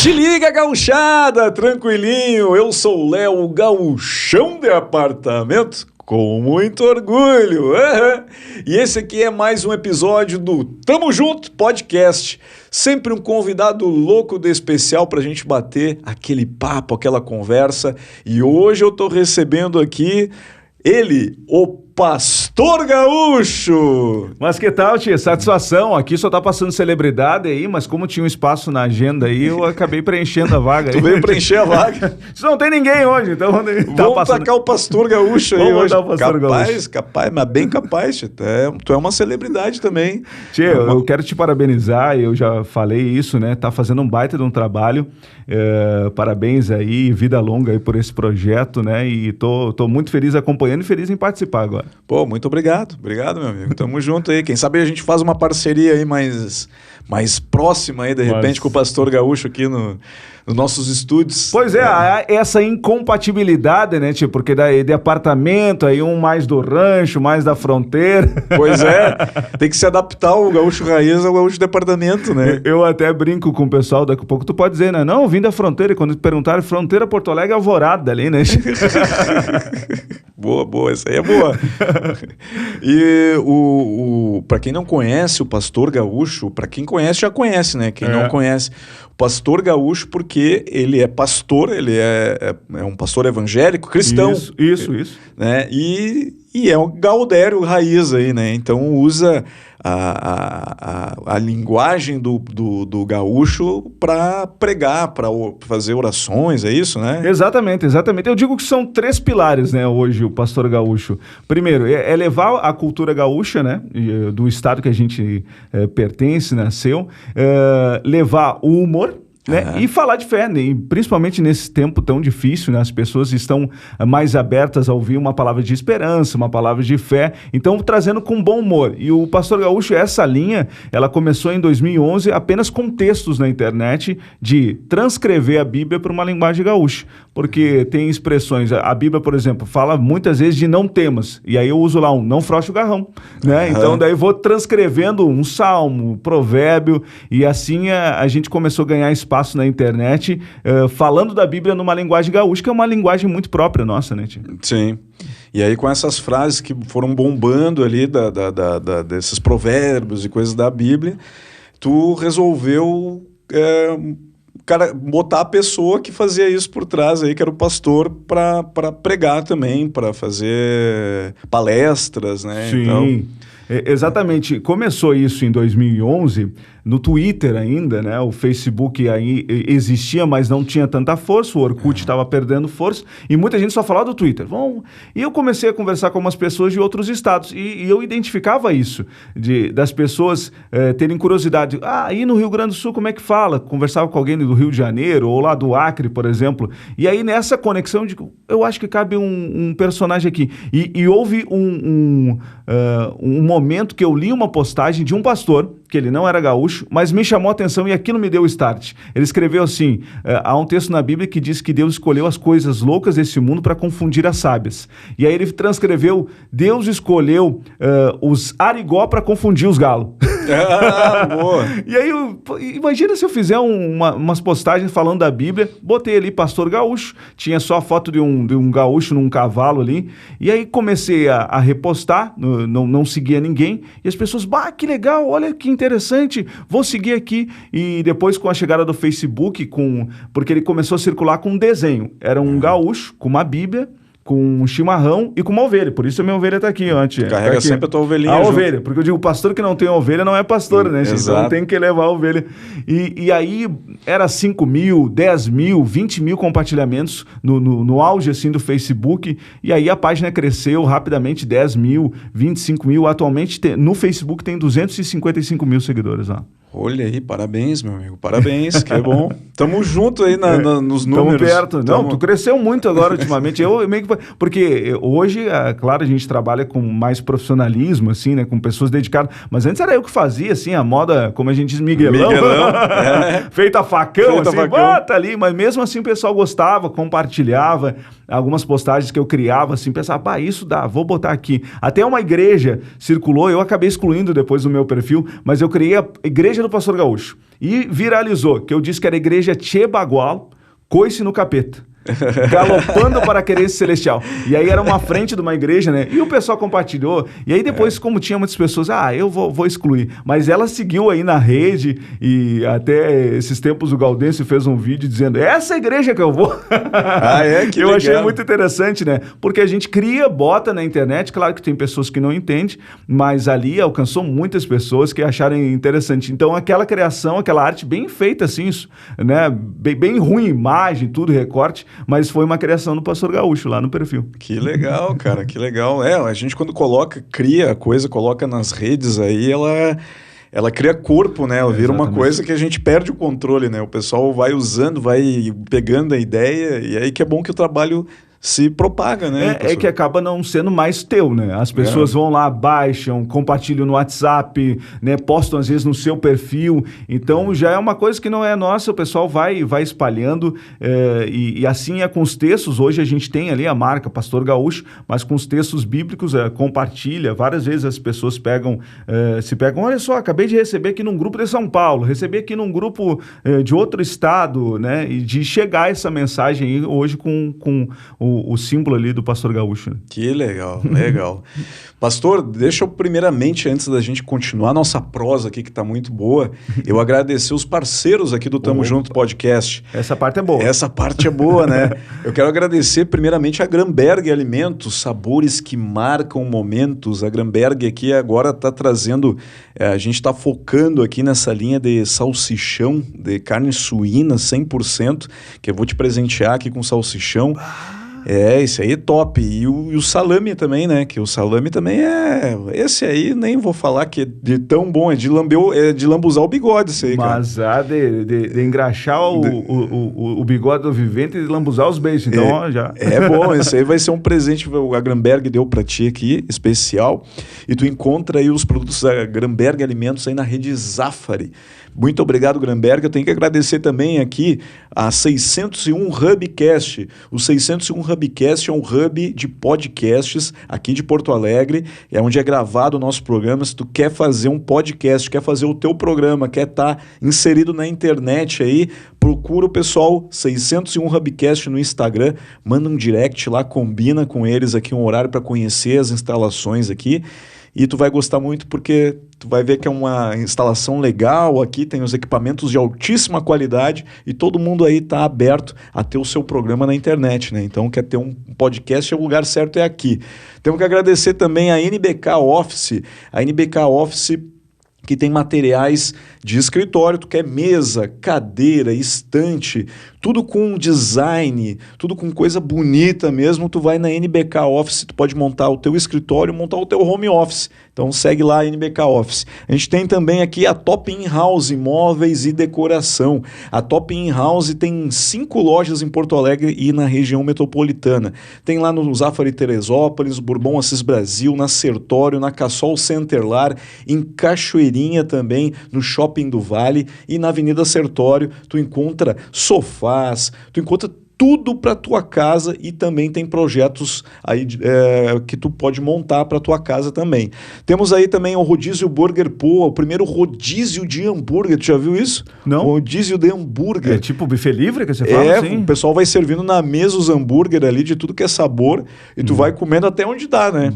Te liga, gauchada, tranquilinho, eu sou o Léo, o gauchão de apartamento, com muito orgulho. E esse aqui é mais um episódio do Tamo Junto Podcast, sempre um convidado louco de especial pra gente bater aquele papo, aquela conversa, e hoje eu tô recebendo aqui ele, o Pastor Gaúcho! Mas que tal, tia? Satisfação. Aqui só tá passando celebridade aí, mas como tinha um espaço na agenda aí, eu acabei preenchendo a vaga. Tu veio preencher a vaga? Não tem ninguém hoje, então... Vamos tacar o Pastor Gaúcho aí hoje. O Pastor Gaúcho. Capaz, mas bem capaz, tia. Tu é uma celebridade também. Tia, eu quero te parabenizar, eu já falei isso, né? Tá fazendo um baita de um trabalho. Parabéns aí, vida longa aí por esse projeto, né? E tô muito feliz acompanhando e feliz em participar agora. Pô, muito obrigado. Obrigado, meu amigo. Tamo junto aí. Quem sabe a gente faz uma parceria aí mais próxima aí, de repente, com o Pastor Gaúcho aqui nos nossos estúdios. Pois essa incompatibilidade, né, tio? Porque daí de apartamento, aí um mais do rancho, mais da fronteira. Pois é, tem que se adaptar o gaúcho raiz ao gaúcho de apartamento, né? Eu até brinco com o pessoal, daqui a pouco tu pode dizer, né? Não, vim da fronteira, e quando perguntaram, fronteira Porto Alegre Alvorada ali, né? Boa, essa aí é boa. E para quem não conhece o Pastor Gaúcho, para quem conhece já conhece, né? Quem não conhece, o Pastor Gaúcho, porque ele é pastor, ele é um pastor evangélico, cristão. Isso. Né? E é um gaudério raiz aí, né? Então usa a linguagem do gaúcho para pregar, para fazer orações, é isso, né? Exatamente. Eu digo que são 3 pilares, né, hoje, o Pastor Gaúcho. Primeiro, é levar a cultura gaúcha, né, do estado que a gente pertence, nasceu, levar o humor, né? E falar de fé, né? E principalmente nesse tempo tão difícil, né? As pessoas estão mais abertas a ouvir uma palavra de esperança, uma palavra de fé, então trazendo com bom humor. E o Pastor Gaúcho, essa linha, ela começou em 2011 apenas com textos na internet de transcrever a Bíblia para uma linguagem gaúcha, porque tem expressões, a Bíblia, por exemplo, fala muitas vezes de não temas, e aí eu uso lá não frouxe o garrão, né? Então daí vou transcrevendo um salmo, um provérbio, e assim a gente começou a ganhar espaço na internet, falando da Bíblia numa linguagem gaúcha, que é uma linguagem muito própria nossa, né, tio? Sim. E aí com essas frases que foram bombando ali desses provérbios e coisas da Bíblia, tu resolveu botar a pessoa que fazia isso por trás aí, que era o pastor, para pregar também, para fazer palestras, né? Sim. Então... Exatamente. Começou isso em 2011, no Twitter ainda, né? O Facebook aí existia, mas não tinha tanta força, o Orkut estava perdendo força, e muita gente só falava do Twitter. E eu comecei a conversar com umas pessoas de outros estados, e eu identificava isso, das pessoas terem curiosidade. Aí no Rio Grande do Sul, como é que fala? Conversava com alguém do Rio de Janeiro, ou lá do Acre, por exemplo, e aí nessa conexão, eu acho que cabe um personagem aqui. E houve um momento que eu li uma postagem de um pastor, que ele não era gaúcho, mas me chamou a atenção e aquilo me deu o start. Ele escreveu assim, há um texto na Bíblia que diz que Deus escolheu as coisas loucas desse mundo para confundir as sábias. E aí ele transcreveu, Deus escolheu os arigó para confundir os galos. Boa. E aí, imagina se eu fizer umas postagens falando da Bíblia, botei ali Pastor Gaúcho, tinha só a foto de um gaúcho num cavalo ali, e aí comecei a repostar, não seguia ninguém, e as pessoas, que legal, olha que interessante, vou seguir aqui. E depois, com a chegada do Facebook, porque ele começou a circular com um desenho, era um gaúcho com uma Bíblia, com um chimarrão e com uma ovelha. Por isso a minha ovelha está aqui, ó. Carrega tá aqui. Sempre a tua ovelhinha a junto. Ovelha, porque eu digo, pastor que não tem ovelha não é pastor, né? Exato. Então tem que levar a ovelha. E aí era 5 mil, 10 mil, 20 mil compartilhamentos no auge assim do Facebook, e aí a página cresceu rapidamente, 10 mil, 25 mil. Atualmente no Facebook tem 255 mil seguidores, ó. Olha aí, parabéns, meu amigo, parabéns, que bom. Tamo junto aí nos números. Tamo perto. Não, tu cresceu muito agora ultimamente. Eu meio que... Porque hoje, claro, a gente trabalha com mais profissionalismo, assim, né, com pessoas dedicadas, mas antes era eu que fazia, assim, a moda, como a gente diz, Miguelão. Feita a facão, assim, bota ali, mas mesmo assim o pessoal gostava, compartilhava algumas postagens que eu criava, assim, pensava, isso dá, vou botar aqui. Até uma igreja circulou, eu acabei excluindo depois do meu perfil, mas eu criei a Igreja do Pastor Gaúcho. E viralizou, que eu disse que era a igreja Tchê Bagual, coice no capeta. Galopando para a querência celestial. E aí era uma frente de uma igreja, né? E o pessoal compartilhou. E aí depois, como tinha muitas pessoas, eu vou excluir. Mas ela seguiu aí na rede e até esses tempos o Gaudêncio fez um vídeo dizendo, essa igreja que eu vou. Que eu legal. achei muito interessante, né? Porque a gente cria, bota na internet, claro que tem pessoas que não entendem, mas ali alcançou muitas pessoas que acharam interessante. Então aquela criação, aquela arte bem feita assim, né? Bem ruim, imagem, tudo, recorte, mas foi uma criação do Pastor Gaúcho lá no perfil. Que legal, cara, que legal. A gente quando cria a coisa, coloca nas redes aí, ela cria corpo, né? Ela vira uma coisa que a gente perde o controle, né? O pessoal vai usando, vai pegando a ideia, e aí que é bom que o trabalho se propaga, né? É que acaba não sendo mais teu, né? As pessoas vão lá, baixam, compartilham no WhatsApp, né? Postam às vezes no seu perfil. Então já é uma coisa que não é nossa, o pessoal vai espalhando e assim é com os textos. Hoje a gente tem ali a marca Pastor Gaúcho, mas com os textos bíblicos compartilha. Várias vezes as pessoas se pegam, olha só, acabei de receber aqui num grupo de São Paulo, recebi aqui num grupo de outro estado, né? E de chegar essa mensagem aí hoje com o símbolo ali do Pastor Gaúcho. Né? Que legal, legal. Pastor, deixa eu primeiramente, antes da gente continuar nossa prosa aqui, que está muito boa, eu agradecer os parceiros aqui do Tamo Junto Podcast. Essa parte é boa. Essa parte é boa, né? Eu quero agradecer primeiramente a Gramberg Alimentos, sabores que marcam momentos. A Gramberg aqui agora está trazendo, a gente está focando aqui nessa linha de salsichão, de carne suína 100%, que eu vou te presentear aqui com salsichão. Esse aí é top. E o salame também, né? Que o salame também esse aí nem vou falar que é de tão bom, é de lambuzar o bigode esse aí, cara. Mas de engraxar o bigode do vivente e de lambuzar os beijos. Então, já... É bom, esse aí vai ser um presente que a Gramberg deu pra ti aqui, especial. E tu encontra aí os produtos da Gramberg Alimentos aí na rede Zafari. Muito obrigado, Gramberg. Eu tenho que agradecer também aqui a 601 Hubcast. O 601 Hubcast é um hub de podcasts aqui de Porto Alegre. É onde é gravado o nosso programa. Se tu quer fazer um podcast, quer fazer o teu programa, quer estar inserido na internet aí, procura o pessoal 601 Hubcast no Instagram. Manda um direct lá, combina com eles aqui um horário para conhecer as instalações aqui. E tu vai gostar muito porque tu vai ver que é uma instalação legal aqui, tem os equipamentos de altíssima qualidade e todo mundo aí está aberto a ter o seu programa na internet, né? Então quer ter um podcast, o lugar certo é aqui. Temos que agradecer também a NBK Office. A NBK Office que tem materiais de escritório, tu quer mesa, cadeira, estante, tudo com design, tudo com coisa bonita mesmo, tu vai na NBK Office, tu pode montar o teu escritório, montar o teu home office. Então segue lá a NBK Office. A gente tem também aqui a Top In House, móveis e decoração. A Top In House tem 5 lojas em Porto Alegre e na região metropolitana. Tem lá no Zafari Teresópolis, Bourbon Assis Brasil, na Sertório, na Cassol Centerlar, em Cachoeirinha também, no Shopping do Vale e na Avenida Sertório. Tu encontra sofás, tu encontra tudo para tua casa e também tem projetos aí que tu pode montar para tua casa também. Temos aí também o Rodízio Burger Poa, o primeiro rodízio de hambúrguer. Tu já viu isso? Não. Rodízio de hambúrguer. É tipo buffet livre que você fala assim? O pessoal vai servindo na mesa os hambúrguer ali de tudo que é sabor e tu vai comendo até onde dá, né?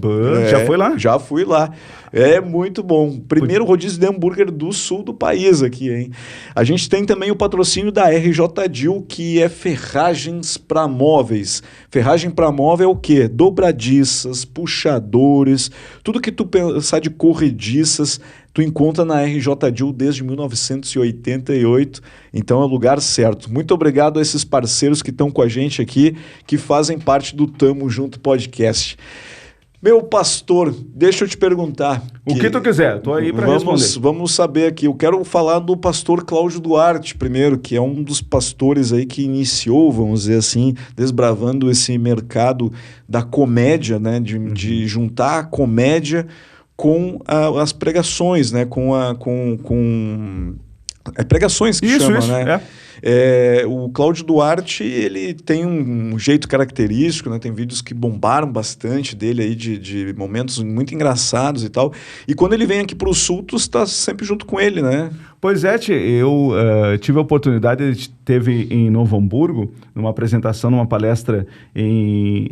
Já foi lá? Já fui lá. É muito bom. Primeiro rodízio de hambúrguer do sul do país aqui, hein? A gente tem também o patrocínio da RJ Dil, que é ferragens para móveis. Ferragem para móvel é o quê? Dobradiças, puxadores, tudo que tu pensar de corrediças, tu encontra na RJ Dil desde 1988, então é o lugar certo. Muito obrigado a esses parceiros que estão com a gente aqui, que fazem parte do Tamo Junto Podcast. Meu pastor, deixa eu te perguntar. O que tu quiser, estou aí para responder. Vamos saber aqui. Eu quero falar do pastor Cláudio Duarte primeiro, que é um dos pastores aí que iniciou, vamos dizer assim, desbravando esse mercado da comédia, né? De juntar a comédia com as pregações, né? Com pregações que chama, né? O Cláudio Duarte, ele tem um jeito característico, né? Tem vídeos que bombaram bastante dele aí, de momentos muito engraçados e tal. E quando ele vem aqui pro Sul, tu está sempre junto com ele, né? Pois é, eu tive a oportunidade, ele esteve em Novo Hamburgo, numa apresentação, numa palestra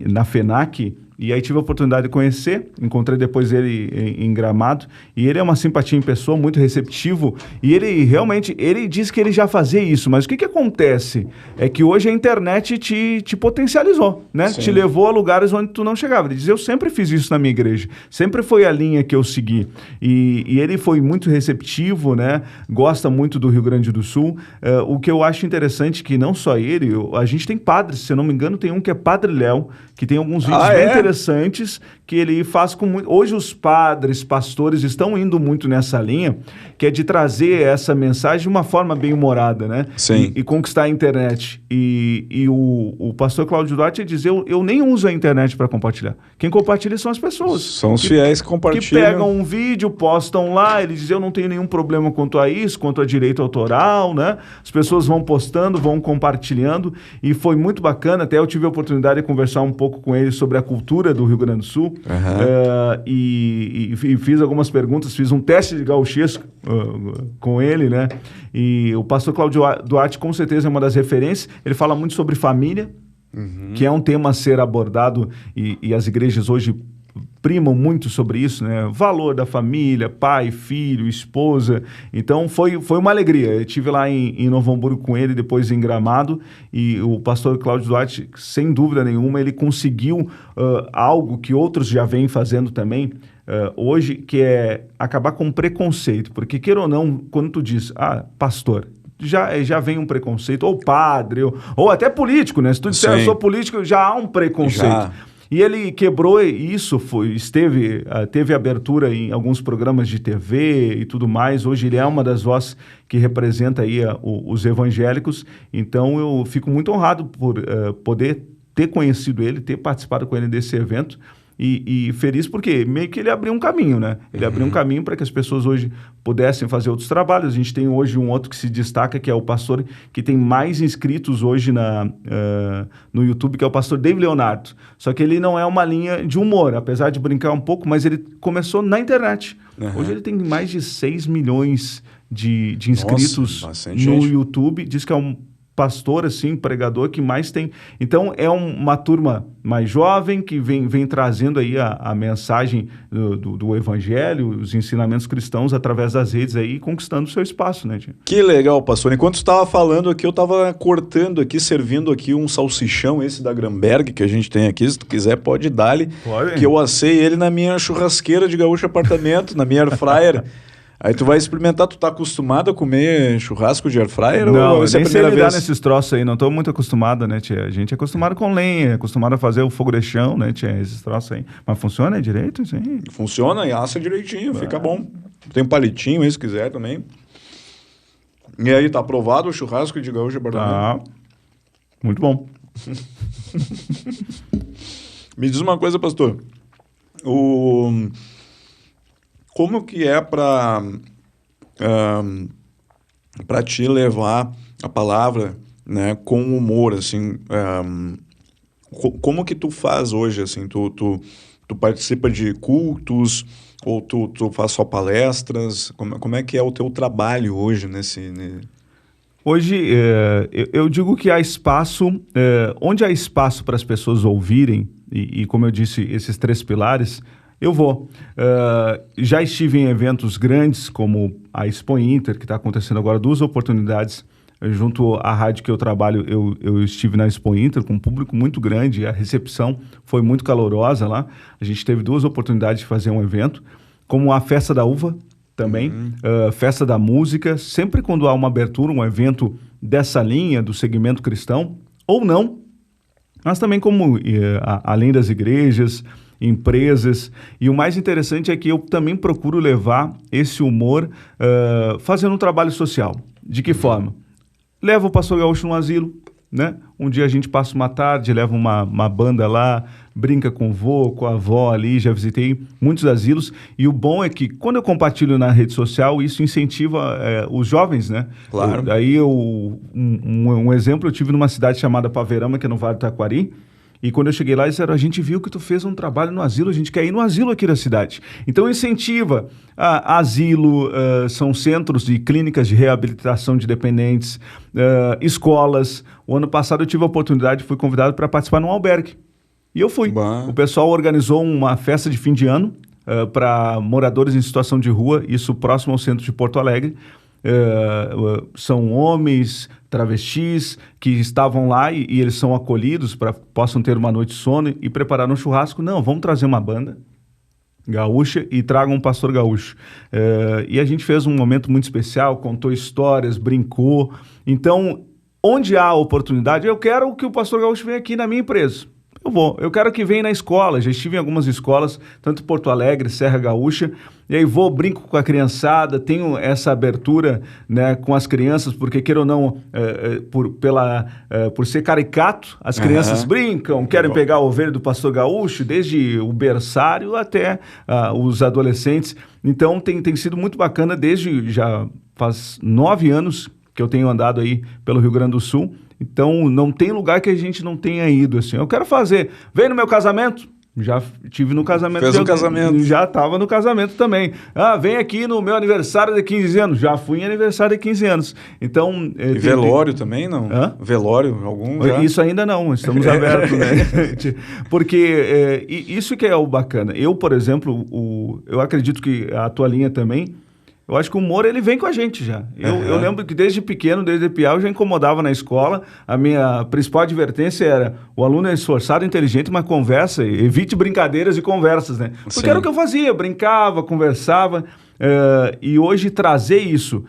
na FENAC, e aí tive a oportunidade de conhecer, encontrei depois ele em Gramado, e ele é uma simpatia em pessoa, muito receptivo, e ele realmente, ele diz que ele já fazia isso, mas o que acontece? É que hoje a internet te potencializou, né? Sim. Te levou a lugares onde tu não chegava. Ele diz, eu sempre fiz isso na minha igreja, sempre foi a linha que eu segui, e ele foi muito receptivo, né? Gosta muito do Rio Grande do Sul. O que eu acho interessante é que não só ele, a gente tem padres, se eu não me engano, tem um que é Padre Léo, que tem alguns vídeos bem interessantes que ele faz com muito... Hoje os padres, pastores estão indo muito nessa linha, que é de trazer essa mensagem de uma forma bem humorada, né? Sim. E conquistar a internet. E o pastor Cláudio Duarte diz, eu nem uso a internet para compartilhar. Quem compartilha são as pessoas. São os fiéis que compartilham. Que pegam um vídeo, postam lá, ele diz, eu não tenho nenhum problema quanto a isso, quanto a direito autoral, né? As pessoas vão postando, vão compartilhando, e foi muito bacana. Até eu tive a oportunidade de conversar um pouco com ele sobre a cultura do Rio Grande do Sul, e fiz algumas perguntas, fiz um teste de gauchesco com ele, né? E o pastor Cláudio Duarte, com certeza, é uma das referências. Ele fala muito sobre família, que é um tema a ser abordado, e as igrejas hoje primam muito sobre isso, né? Valor da família, pai, filho, esposa. Então foi uma alegria. Eu estive lá em Novo Hamburgo com ele, depois em Gramado, e o pastor Cláudio Duarte, sem dúvida nenhuma, ele conseguiu algo que outros já vêm fazendo também hoje, que é acabar com preconceito. Porque, queira ou não, quando tu diz, pastor, já vem um preconceito, ou padre, ou até político, né? Se tu disser, eu sou político, já há um preconceito. Já. E ele quebrou isso, teve abertura em alguns programas de TV e tudo mais. Hoje ele é uma das vozes que representa aí os evangélicos. Então eu fico muito honrado por poder ter conhecido ele, ter participado com ele desse evento. E feliz porque meio que ele abriu um caminho, né? Ele abriu um caminho para que as pessoas hoje pudessem fazer outros trabalhos. A gente tem hoje um outro que se destaca, que é o pastor que tem mais inscritos hoje no YouTube, que é o pastor David Leonardo. Só que ele não é uma linha de humor, apesar de brincar um pouco, mas ele começou na internet. Hoje ele tem mais de 6 milhões de inscritos no YouTube. Diz que é um pastor, assim, pregador que mais tem. Então, é uma turma mais jovem que vem trazendo aí a mensagem do evangelho, os ensinamentos cristãos através das redes aí, conquistando o seu espaço, né, tia? Que legal, pastor. Enquanto você estava falando aqui, eu estava cortando aqui, servindo aqui um salsichão, esse da Gramberg, que a gente tem aqui. Se tu quiser, pode dar-lhe. Que eu assei ele na minha churrasqueira de Gaúcho Apartamento, na minha air fryer. Aí tu vai experimentar, tu tá acostumado a comer churrasco de air fryer? Não, eu nem sei lidar nesses troços aí, não tô muito acostumado, né, tia? A gente é acostumado com lenha, acostumado a fazer o fogo de chão, né, tia? Esses troços aí. Mas funciona direito, sim? Funciona e assa direitinho, fica bom. Tem um palitinho aí, se quiser também. E aí, tá aprovado o churrasco de Gaúcho Apartamento? Tá. Muito bom. Me diz uma coisa, pastor. Como que é para te levar a palavra, né, com humor, assim, como que tu faz hoje, assim, tu participa de cultos ou tu faz só palestras? Como é que é o teu trabalho hoje Hoje, eu digo que há espaço, onde há espaço para as pessoas ouvirem, e como eu disse, esses 3 pilares, eu vou. Já estive em eventos grandes, como a Expo Inter, que está acontecendo agora, 2 oportunidades. Junto à rádio que eu trabalho, eu estive na Expo Inter com um público muito grande, a recepção foi muito calorosa lá. A gente teve 2 oportunidades de fazer um evento, como a Festa da Uva também, Festa da Música. Sempre quando há uma abertura, um evento dessa linha, do segmento cristão, ou não, mas também como, além das igrejas, empresas, e o mais interessante é que eu também procuro levar esse humor fazendo um trabalho social. De que forma? Levo o pastor Gaúcho no asilo, né? Um dia a gente passa uma tarde, leva uma banda lá, brinca com o vô, com a avó ali, já visitei muitos asilos, e o bom é que quando eu compartilho na rede social, isso incentiva os jovens, né? Claro. Um exemplo, eu tive numa cidade chamada Paverama, que é no Vale do Taquari, e quando eu cheguei lá, eles disseram, a gente viu que tu fez um trabalho no asilo, a gente quer ir no asilo aqui da cidade. Então, incentiva. Asilo, são centros e clínicas de reabilitação de dependentes, escolas. O ano passado eu tive a oportunidade, fui convidado para participar num albergue. E eu fui. O pessoal organizou uma festa de fim de ano para moradores em situação de rua, isso próximo ao centro de Porto Alegre. São homens, travestis que estavam lá e eles são acolhidos para possam ter uma noite de sono e preparar um churrasco. Não, vamos trazer uma banda gaúcha e tragam um pastor gaúcho. E a gente fez um momento muito especial, contou histórias, brincou. Então, onde há oportunidade, eu quero que o pastor gaúcho venha aqui na minha empresa. Eu quero que venha na escola, já estive em algumas escolas, tanto Porto Alegre, Serra Gaúcha, e aí brinco com a criançada, tenho essa abertura, né, com as crianças, porque queira ou não, por ser caricato, as crianças brincam, querem pegar a ovelha do pastor gaúcho, desde o berçário até os adolescentes. Então tem sido muito bacana, já faz 9 anos que eu tenho andado aí pelo Rio Grande do Sul. Então, não tem lugar que a gente não tenha ido, assim. Eu quero fazer. Vem no meu casamento? Já tive no casamento. Fez um casamento. Já estava no casamento também. Vem aqui no meu aniversário de 15 anos. Já fui em aniversário de 15 anos. Então... E velório também, não? Velório, algum já? Isso ainda não. Estamos abertos, né? Porque isso que é o bacana. Eu, por exemplo, eu acredito que a tua linha também... Eu acho que o humor, ele vem com a gente já. Eu lembro que desde pequeno, desde piá, eu já incomodava na escola. A minha principal advertência era, o aluno é esforçado, inteligente, mas conversa, evite brincadeiras e conversas, né? Porque era o que eu fazia, brincava, conversava. E hoje trazer isso,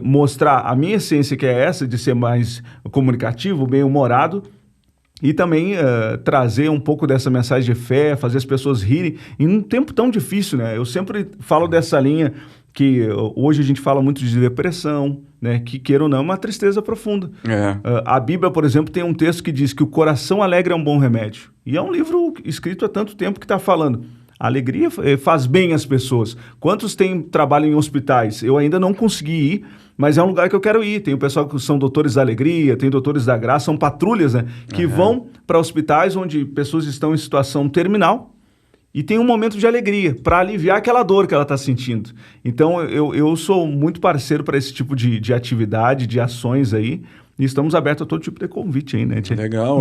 mostrar a minha essência, que é essa, de ser mais comunicativo, bem-humorado, e também trazer um pouco dessa mensagem de fé, fazer as pessoas rirem, em um tempo tão difícil, né? Eu sempre falo dessa linha, que hoje a gente fala muito de depressão, né? Que queira ou não, é uma tristeza profunda. A Bíblia, por exemplo, tem um texto que diz que o coração alegre é um bom remédio. E é um livro escrito há tanto tempo que está falando. A alegria faz bem às pessoas. Quantos trabalham em hospitais? Eu ainda não consegui ir, mas é um lugar que eu quero ir. Tem o pessoal que são doutores da alegria, tem doutores da graça, são patrulhas, né? Que vão para hospitais onde pessoas estão em situação terminal, e tem um momento de alegria, para aliviar aquela dor que ela está sentindo. Então, eu sou muito parceiro para esse tipo de atividade, de ações aí, e estamos abertos a todo tipo de convite aí, né, Tia? Legal,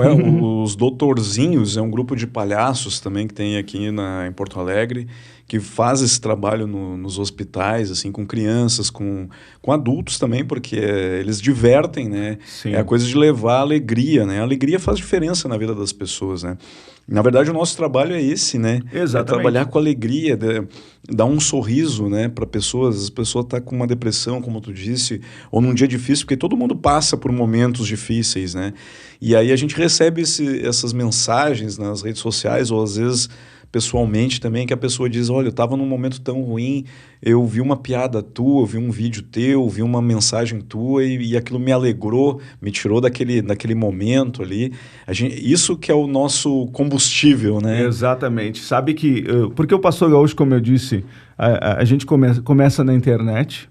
os Doutorzinhos é um grupo de palhaços também que tem aqui em Porto Alegre, que faz esse trabalho nos hospitais, assim, com crianças, com adultos também, porque eles divertem, né? Sim. É a coisa de levar alegria, né? A alegria faz diferença na vida das pessoas, né? Na verdade, o nosso trabalho é esse, né? Exatamente. É trabalhar com alegria, dar um sorriso, né, para pessoas. As pessoas estão com uma depressão, como tu disse, ou num dia difícil, porque todo mundo passa por momentos difíceis, né? E aí a gente recebe essas mensagens nas redes sociais, ou às vezes pessoalmente também, que a pessoa diz, olha, eu estava num momento tão ruim, eu vi uma piada tua, eu vi um vídeo teu, eu vi uma mensagem tua e aquilo me alegrou, me tirou daquele momento ali. Isso que é o nosso combustível, né? Exatamente. Sabe que, porque o Pastor Gaúcho, como eu disse, a gente começa na internet,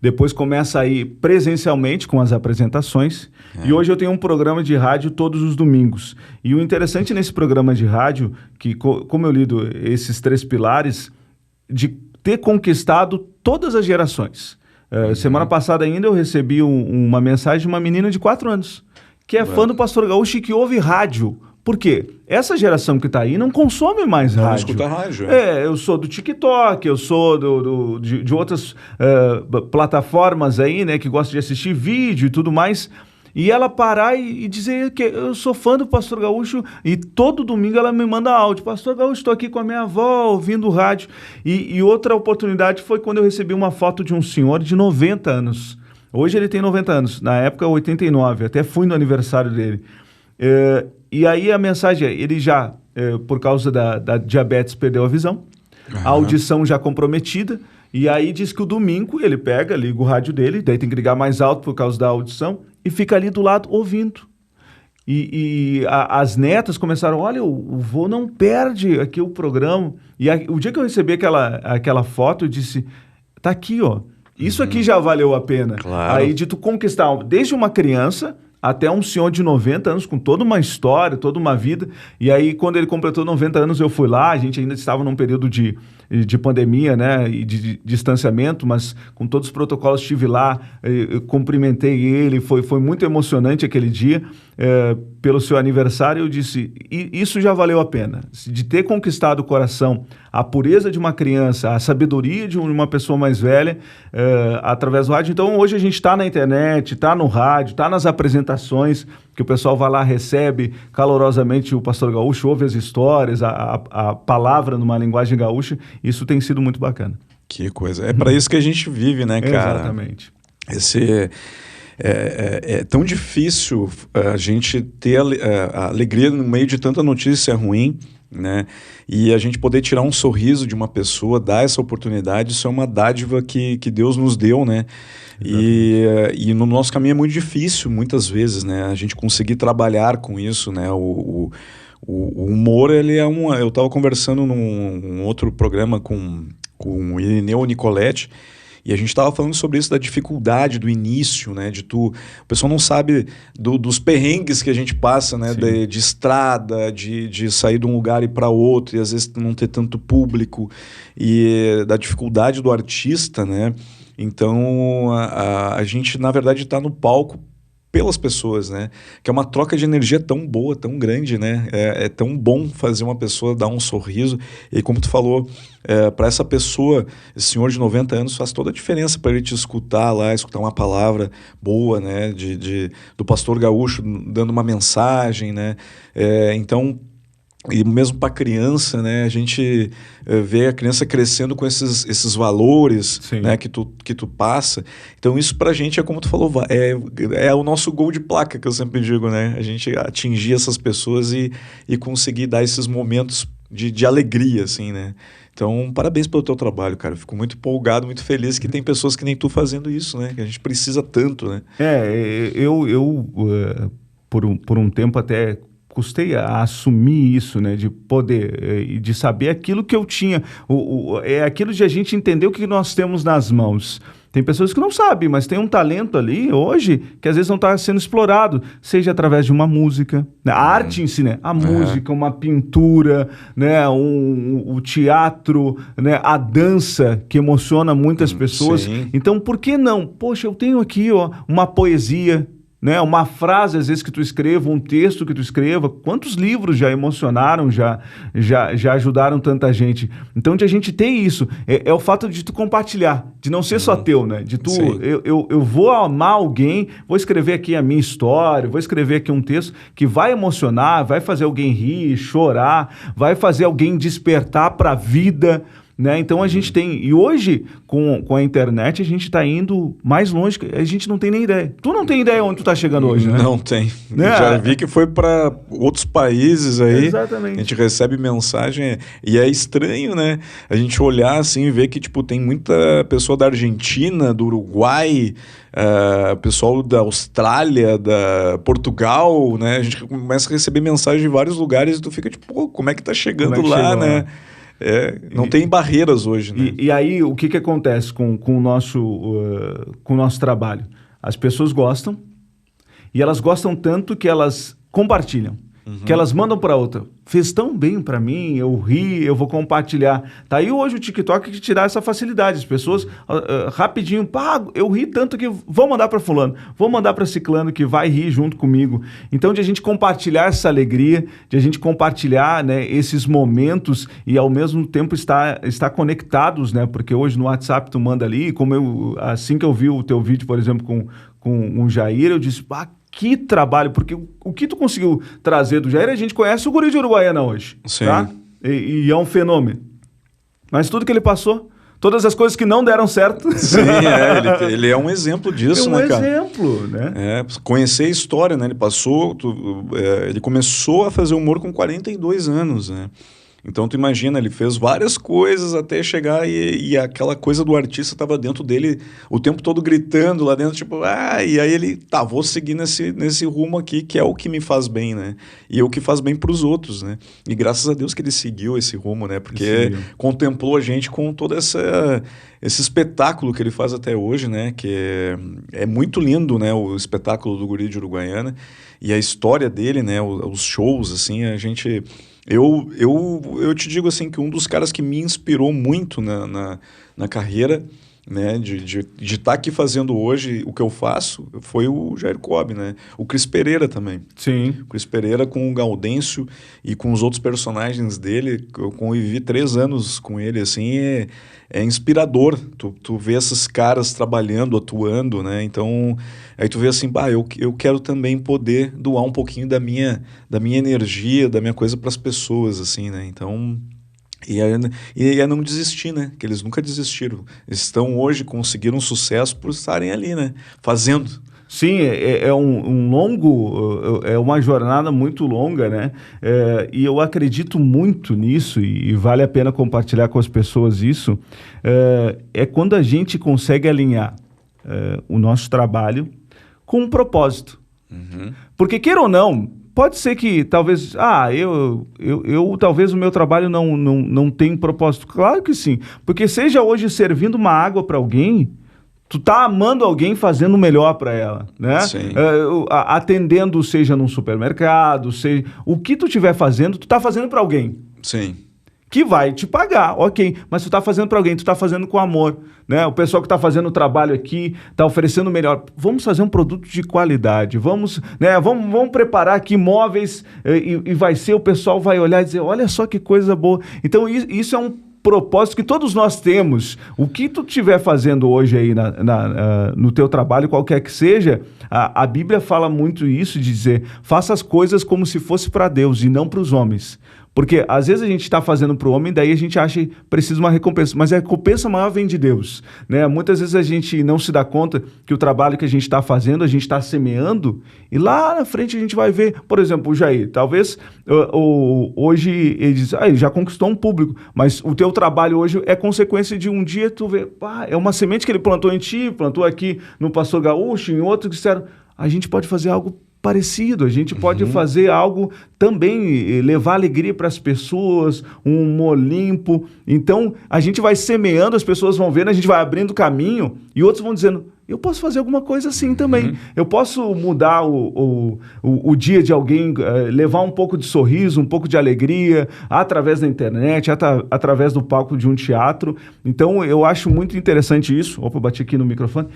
depois começa a ir presencialmente com as apresentações. E hoje eu tenho um programa de rádio todos os domingos. E o interessante nesse programa de rádio, que como eu lido esses 3 pilares, de ter conquistado todas as gerações. Semana passada ainda eu recebi uma mensagem de uma menina de 4 anos, que é fã do Pastor Gaúcho e que ouve rádio. Por quê? Essa geração que está aí não consome mais rádio. Não escuta rádio. Eu sou do TikTok, eu sou de outras plataformas aí, né, que gostam de assistir vídeo e tudo mais. E ela parar e dizer que eu sou fã do Pastor Gaúcho e todo domingo ela me manda áudio. Pastor Gaúcho, estou aqui com a minha avó ouvindo rádio. E outra oportunidade foi quando eu recebi uma foto de um senhor de 90 anos. Hoje ele tem 90 anos, na época 89, até fui no aniversário dele. E aí a mensagem ele já, por causa da diabetes, perdeu a visão, a audição já comprometida, e aí diz que o domingo ele liga o rádio dele, daí tem que ligar mais alto por causa da audição, e fica ali do lado ouvindo. As netas começaram, olha, o vô não perde aqui o programa. O dia que eu recebi aquela foto, eu disse, tá aqui, ó. Isso aqui já valeu a pena. Claro. Aí de tu conquistar, desde uma criança até um senhor de 90 anos, com toda uma história, toda uma vida. E aí, quando ele completou 90 anos, eu fui lá, a gente ainda estava num período de pandemia, né, e de distanciamento, mas com todos os protocolos estive lá, eu cumprimentei ele, foi muito emocionante aquele dia, pelo seu aniversário. Eu disse, isso já valeu a pena, de ter conquistado o coração, a pureza de uma criança, a sabedoria de uma pessoa mais velha, através do rádio. Então, hoje a gente está na internet, está no rádio, está nas apresentações, que o pessoal vai lá, recebe calorosamente o Pastor Gaúcho, ouve as histórias, a palavra numa linguagem gaúcha. Isso tem sido muito bacana. Que coisa. É para isso que a gente vive, né, cara? Exatamente. É tão difícil a gente ter a alegria no meio de tanta notícia ruim, né? E a gente poder tirar um sorriso de uma pessoa, dar essa oportunidade, isso é uma dádiva que Deus nos deu, né? E no nosso caminho é muito difícil, muitas vezes, né? A gente conseguir trabalhar com isso, né? O humor, ele é eu estava conversando num outro programa com o Irineu Nicoletti, e a gente estava falando sobre isso, da dificuldade do início, né? O pessoal não sabe dos perrengues que a gente passa, né? De estrada, de sair de um lugar e ir para outro, e às vezes não ter tanto público, e da dificuldade do artista, né? Então, a gente, na verdade, está no palco pelas pessoas, né? Que é uma troca de energia tão boa, tão grande, né? É tão bom fazer uma pessoa dar um sorriso. E como tu falou, para essa pessoa, esse senhor de 90 anos, faz toda a diferença para ele te escutar lá, escutar uma palavra boa, né? Do pastor gaúcho dando uma mensagem, né? Então, e mesmo para a criança, né, a gente vê a criança crescendo com esses valores, né, que tu passa. Então isso para a gente é, como tu falou, é o nosso gol de placa, que eu sempre digo, né? A gente atingir essas pessoas e conseguir dar esses momentos de alegria, assim, né? Então, parabéns pelo teu trabalho, cara. Eu fico muito empolgado, muito feliz que tem pessoas que nem tu fazendo isso, né? Que a gente precisa tanto, né? Por um tempo até custei a assumir isso, né, de poder e de saber aquilo que eu tinha, é aquilo de a gente entender o que nós temos nas mãos. Tem pessoas que não sabem, mas tem um talento ali hoje que às vezes não está sendo explorado, seja através de uma música, né? A arte em si, né? A música, uma pintura, né? O teatro, né? A dança, que emociona muitas pessoas. Sim. Então, por que não? Poxa, eu tenho aqui, ó, uma poesia, né? Uma frase, às vezes, que tu escreva, um texto que tu escreva. Quantos livros já emocionaram, já ajudaram tanta gente? Então, de a gente ter isso, é o fato de tu compartilhar, de não ser só teu, né? De tu, eu vou amar alguém, vou escrever aqui a minha história, vou escrever aqui um texto que vai emocionar, vai fazer alguém rir, chorar, vai fazer alguém despertar para a vida, né? Então a gente tem, e hoje com a internet a gente está indo mais longe, a gente não tem nem ideia. Tu não tem ideia onde tu está chegando hoje, né? Não tem. Né? Já vi que foi para outros países aí. Exatamente. A gente recebe mensagem e é estranho, né? A gente olhar assim e ver que tipo, tem muita pessoa da Argentina, do Uruguai, pessoal da Austrália, da Portugal, né? A gente começa a receber mensagem de vários lugares e tu fica tipo, pô, como é que tá chegando lá, né? Não tem barreiras hoje, né? E aí, o que acontece com o nosso trabalho? As pessoas gostam, e elas gostam tanto que elas compartilham, que elas mandam para outra. Fez tão bem para mim, eu ri, eu vou compartilhar. Tá aí hoje o TikTok que te dá essa facilidade. As pessoas, rapidinho, eu ri tanto que vou mandar para fulano, vou mandar para ciclano que vai rir junto comigo. Então, de a gente compartilhar essa alegria, de a gente compartilhar, né, esses momentos e ao mesmo tempo estar conectados, né? Porque hoje no WhatsApp tu manda ali, assim que eu vi o teu vídeo, por exemplo, com o Jair, eu disse, que trabalho, porque o que tu conseguiu trazer do Jair, a gente conhece o guri de Uruguaiana hoje, sim, tá? E é um fenômeno. Mas tudo que ele passou, todas as coisas que não deram certo... Sim, ele é um exemplo disso, né, cara? É um exemplo, né? Conhecer a história, né? Ele começou a fazer humor com 42 anos, né? Então tu imagina, ele fez várias coisas até chegar e aquela coisa do artista estava dentro dele o tempo todo gritando lá dentro, tipo, e aí ele, vou seguir nesse rumo aqui, que é o que me faz bem, né? E é o que faz bem para os outros, né? E graças a Deus que ele seguiu esse rumo, né? Porque contemplou a gente com todo esse espetáculo que ele faz até hoje, né? Que é muito lindo, né? O espetáculo do Guri de Uruguaiana e a história dele, né? Os shows, assim, a gente... Eu te digo assim que um dos caras que me inspirou muito na carreira, né, de estar aqui fazendo hoje o que eu faço, foi o Jair Cobb, né? O Cris Pereira também. Sim. O Cris Pereira com o Gaudêncio e com os outros personagens dele, eu convivi 3 anos com ele, assim, é inspirador. Tu vê esses caras trabalhando, atuando, né? Então, aí tu vê assim, eu quero também poder doar um pouquinho da minha energia, da minha coisa para as pessoas, assim, né? Então... E é não desistir, né? Que eles nunca desistiram. Estão hoje, conseguiram sucesso por estarem ali, né? Fazendo. Sim, é um longo, é uma jornada muito longa, né? E eu acredito muito nisso, e vale a pena compartilhar com as pessoas isso, é quando a gente consegue alinhar o nosso trabalho com um propósito. Uhum. Porque, queira ou não, pode ser que talvez, talvez o meu trabalho não tenha propósito. Claro que sim, porque seja hoje servindo uma água para alguém, tu tá amando alguém fazendo o melhor para ela, né? Sim. Atendendo, seja num supermercado, seja o que tu estiver fazendo, tu tá fazendo para alguém. Sim. Que vai te pagar, ok, mas tu tá fazendo para alguém, tu tá fazendo com amor, né? O pessoal que tá fazendo o trabalho aqui, tá oferecendo o melhor. Vamos fazer um produto de qualidade, vamos preparar aqui móveis e vai ser, o pessoal vai olhar e dizer, olha só que coisa boa. Então isso é um propósito que todos nós temos. O que tu estiver fazendo hoje aí no teu trabalho, qualquer que seja, a Bíblia fala muito isso, de dizer, faça as coisas como se fosse para Deus e não para os homens. Porque às vezes a gente está fazendo para o homem, daí a gente acha que precisa de uma recompensa, mas a recompensa maior vem de Deus, né? Muitas vezes a gente não se dá conta que o trabalho que a gente está fazendo, a gente está semeando, e lá na frente a gente vai ver, por exemplo, o Jair, talvez hoje ele diz, ele já conquistou um público, mas o teu trabalho hoje é consequência de um dia tu ver, é uma semente que ele plantou em ti, plantou aqui no Pastor Gaúcho, em outros que disseram, a gente pode fazer algo parecido, a gente pode fazer algo também, levar alegria para as pessoas, um humor limpo. Então, a gente vai semeando, as pessoas vão vendo, a gente vai abrindo caminho e outros vão dizendo, eu posso fazer alguma coisa assim também. Eu posso mudar o dia de alguém, levar um pouco de sorriso, um pouco de alegria, através da internet, através do palco de um teatro. Então, eu acho muito interessante isso. Opa, eu bati aqui no microfone.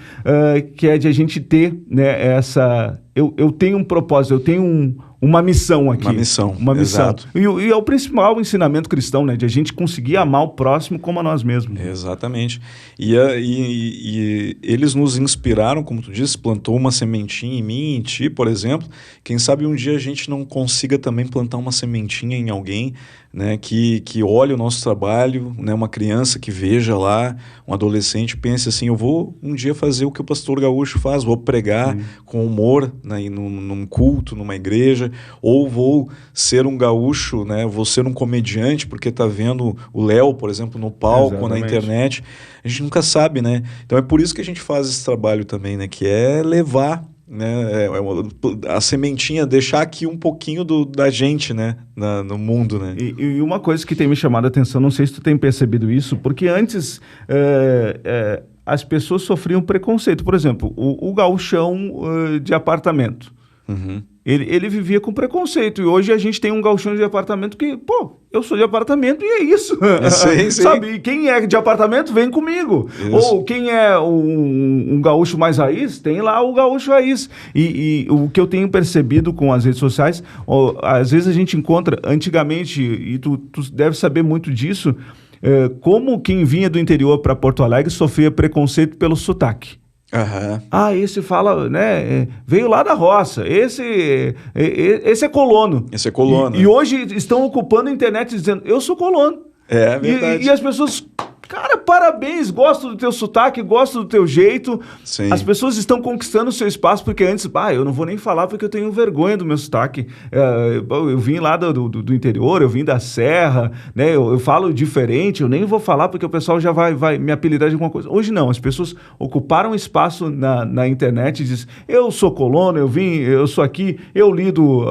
Que é de a gente ter, né, essa... Eu tenho um propósito, eu tenho uma missão aqui. Uma missão. Exato. E é o principal ensinamento cristão, né? De a gente conseguir amar o próximo como a nós mesmos. Exatamente. E eles nos inspiraram, como tu disse, plantou uma sementinha em mim, em ti, por exemplo. Quem sabe um dia a gente não consiga também plantar uma sementinha em alguém, né? Que olhe o nosso trabalho, né? Uma criança que veja lá, um adolescente, pense assim, eu vou um dia fazer o que o pastor Gaúcho faz, vou pregar com humor, né? Num culto, numa igreja, ou vou ser um gaúcho, né? Vou ser um comediante, porque tá vendo o Léo, por exemplo, no palco, exatamente, na internet. A gente nunca sabe, né? Então é por isso que a gente faz esse trabalho também, né? Que é levar, né? A sementinha, deixar aqui um pouquinho da gente, né? No mundo, né? E uma coisa que tem me chamado a atenção, não sei se tu tem percebido isso, porque antes... as pessoas sofriam preconceito. Por exemplo, o gauchão de apartamento. Ele vivia com preconceito. E hoje a gente tem um gauchão de apartamento que, eu sou de apartamento e é isso. Sim, sim. Sabe? E quem é de apartamento, vem comigo. Isso. Ou quem é um gaúcho mais raiz, tem lá o gaúcho raiz. E o que eu tenho percebido com as redes sociais, às vezes a gente encontra, antigamente, e tu deve saber muito disso, como quem vinha do interior para Porto Alegre sofria preconceito pelo sotaque. Esse fala, né? Veio lá da roça. Esse é colono. Esse é colono. E hoje estão ocupando a internet dizendo, eu sou colono. É verdade. E as pessoas Cara, parabéns, gosto do teu sotaque, gosto do teu jeito. Sim. As pessoas estão conquistando o seu espaço, porque antes, eu não vou nem falar porque eu tenho vergonha do meu sotaque. Eu vim lá do interior, eu vim da serra, né? Eu falo diferente, eu nem vou falar porque o pessoal já vai me apelidar de alguma coisa. Hoje não, as pessoas ocuparam espaço na internet e dizem, eu sou colono, eu sou aqui, eu lido,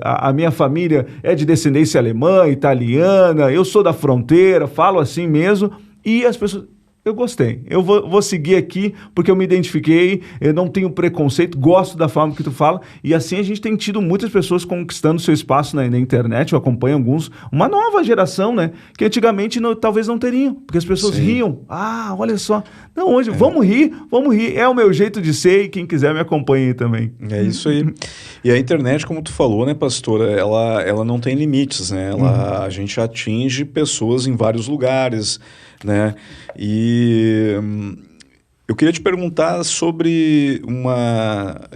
a minha família é de descendência alemã, italiana, eu sou da fronteira, falo assim mesmo. E as pessoas, eu gostei, eu vou seguir aqui porque eu me identifiquei, eu não tenho preconceito, gosto da forma que tu fala, e assim a gente tem tido muitas pessoas conquistando seu espaço na internet, eu acompanho alguns, uma nova geração, né, que antigamente talvez não teriam, porque as pessoas riam, olha só, não, hoje, vamos rir, é o meu jeito de ser, e quem quiser me acompanhe aí também. É isso aí. E a internet, como tu falou, né, pastora, ela não tem limites, né, a gente atinge pessoas em vários lugares, né? E eu queria te perguntar sobre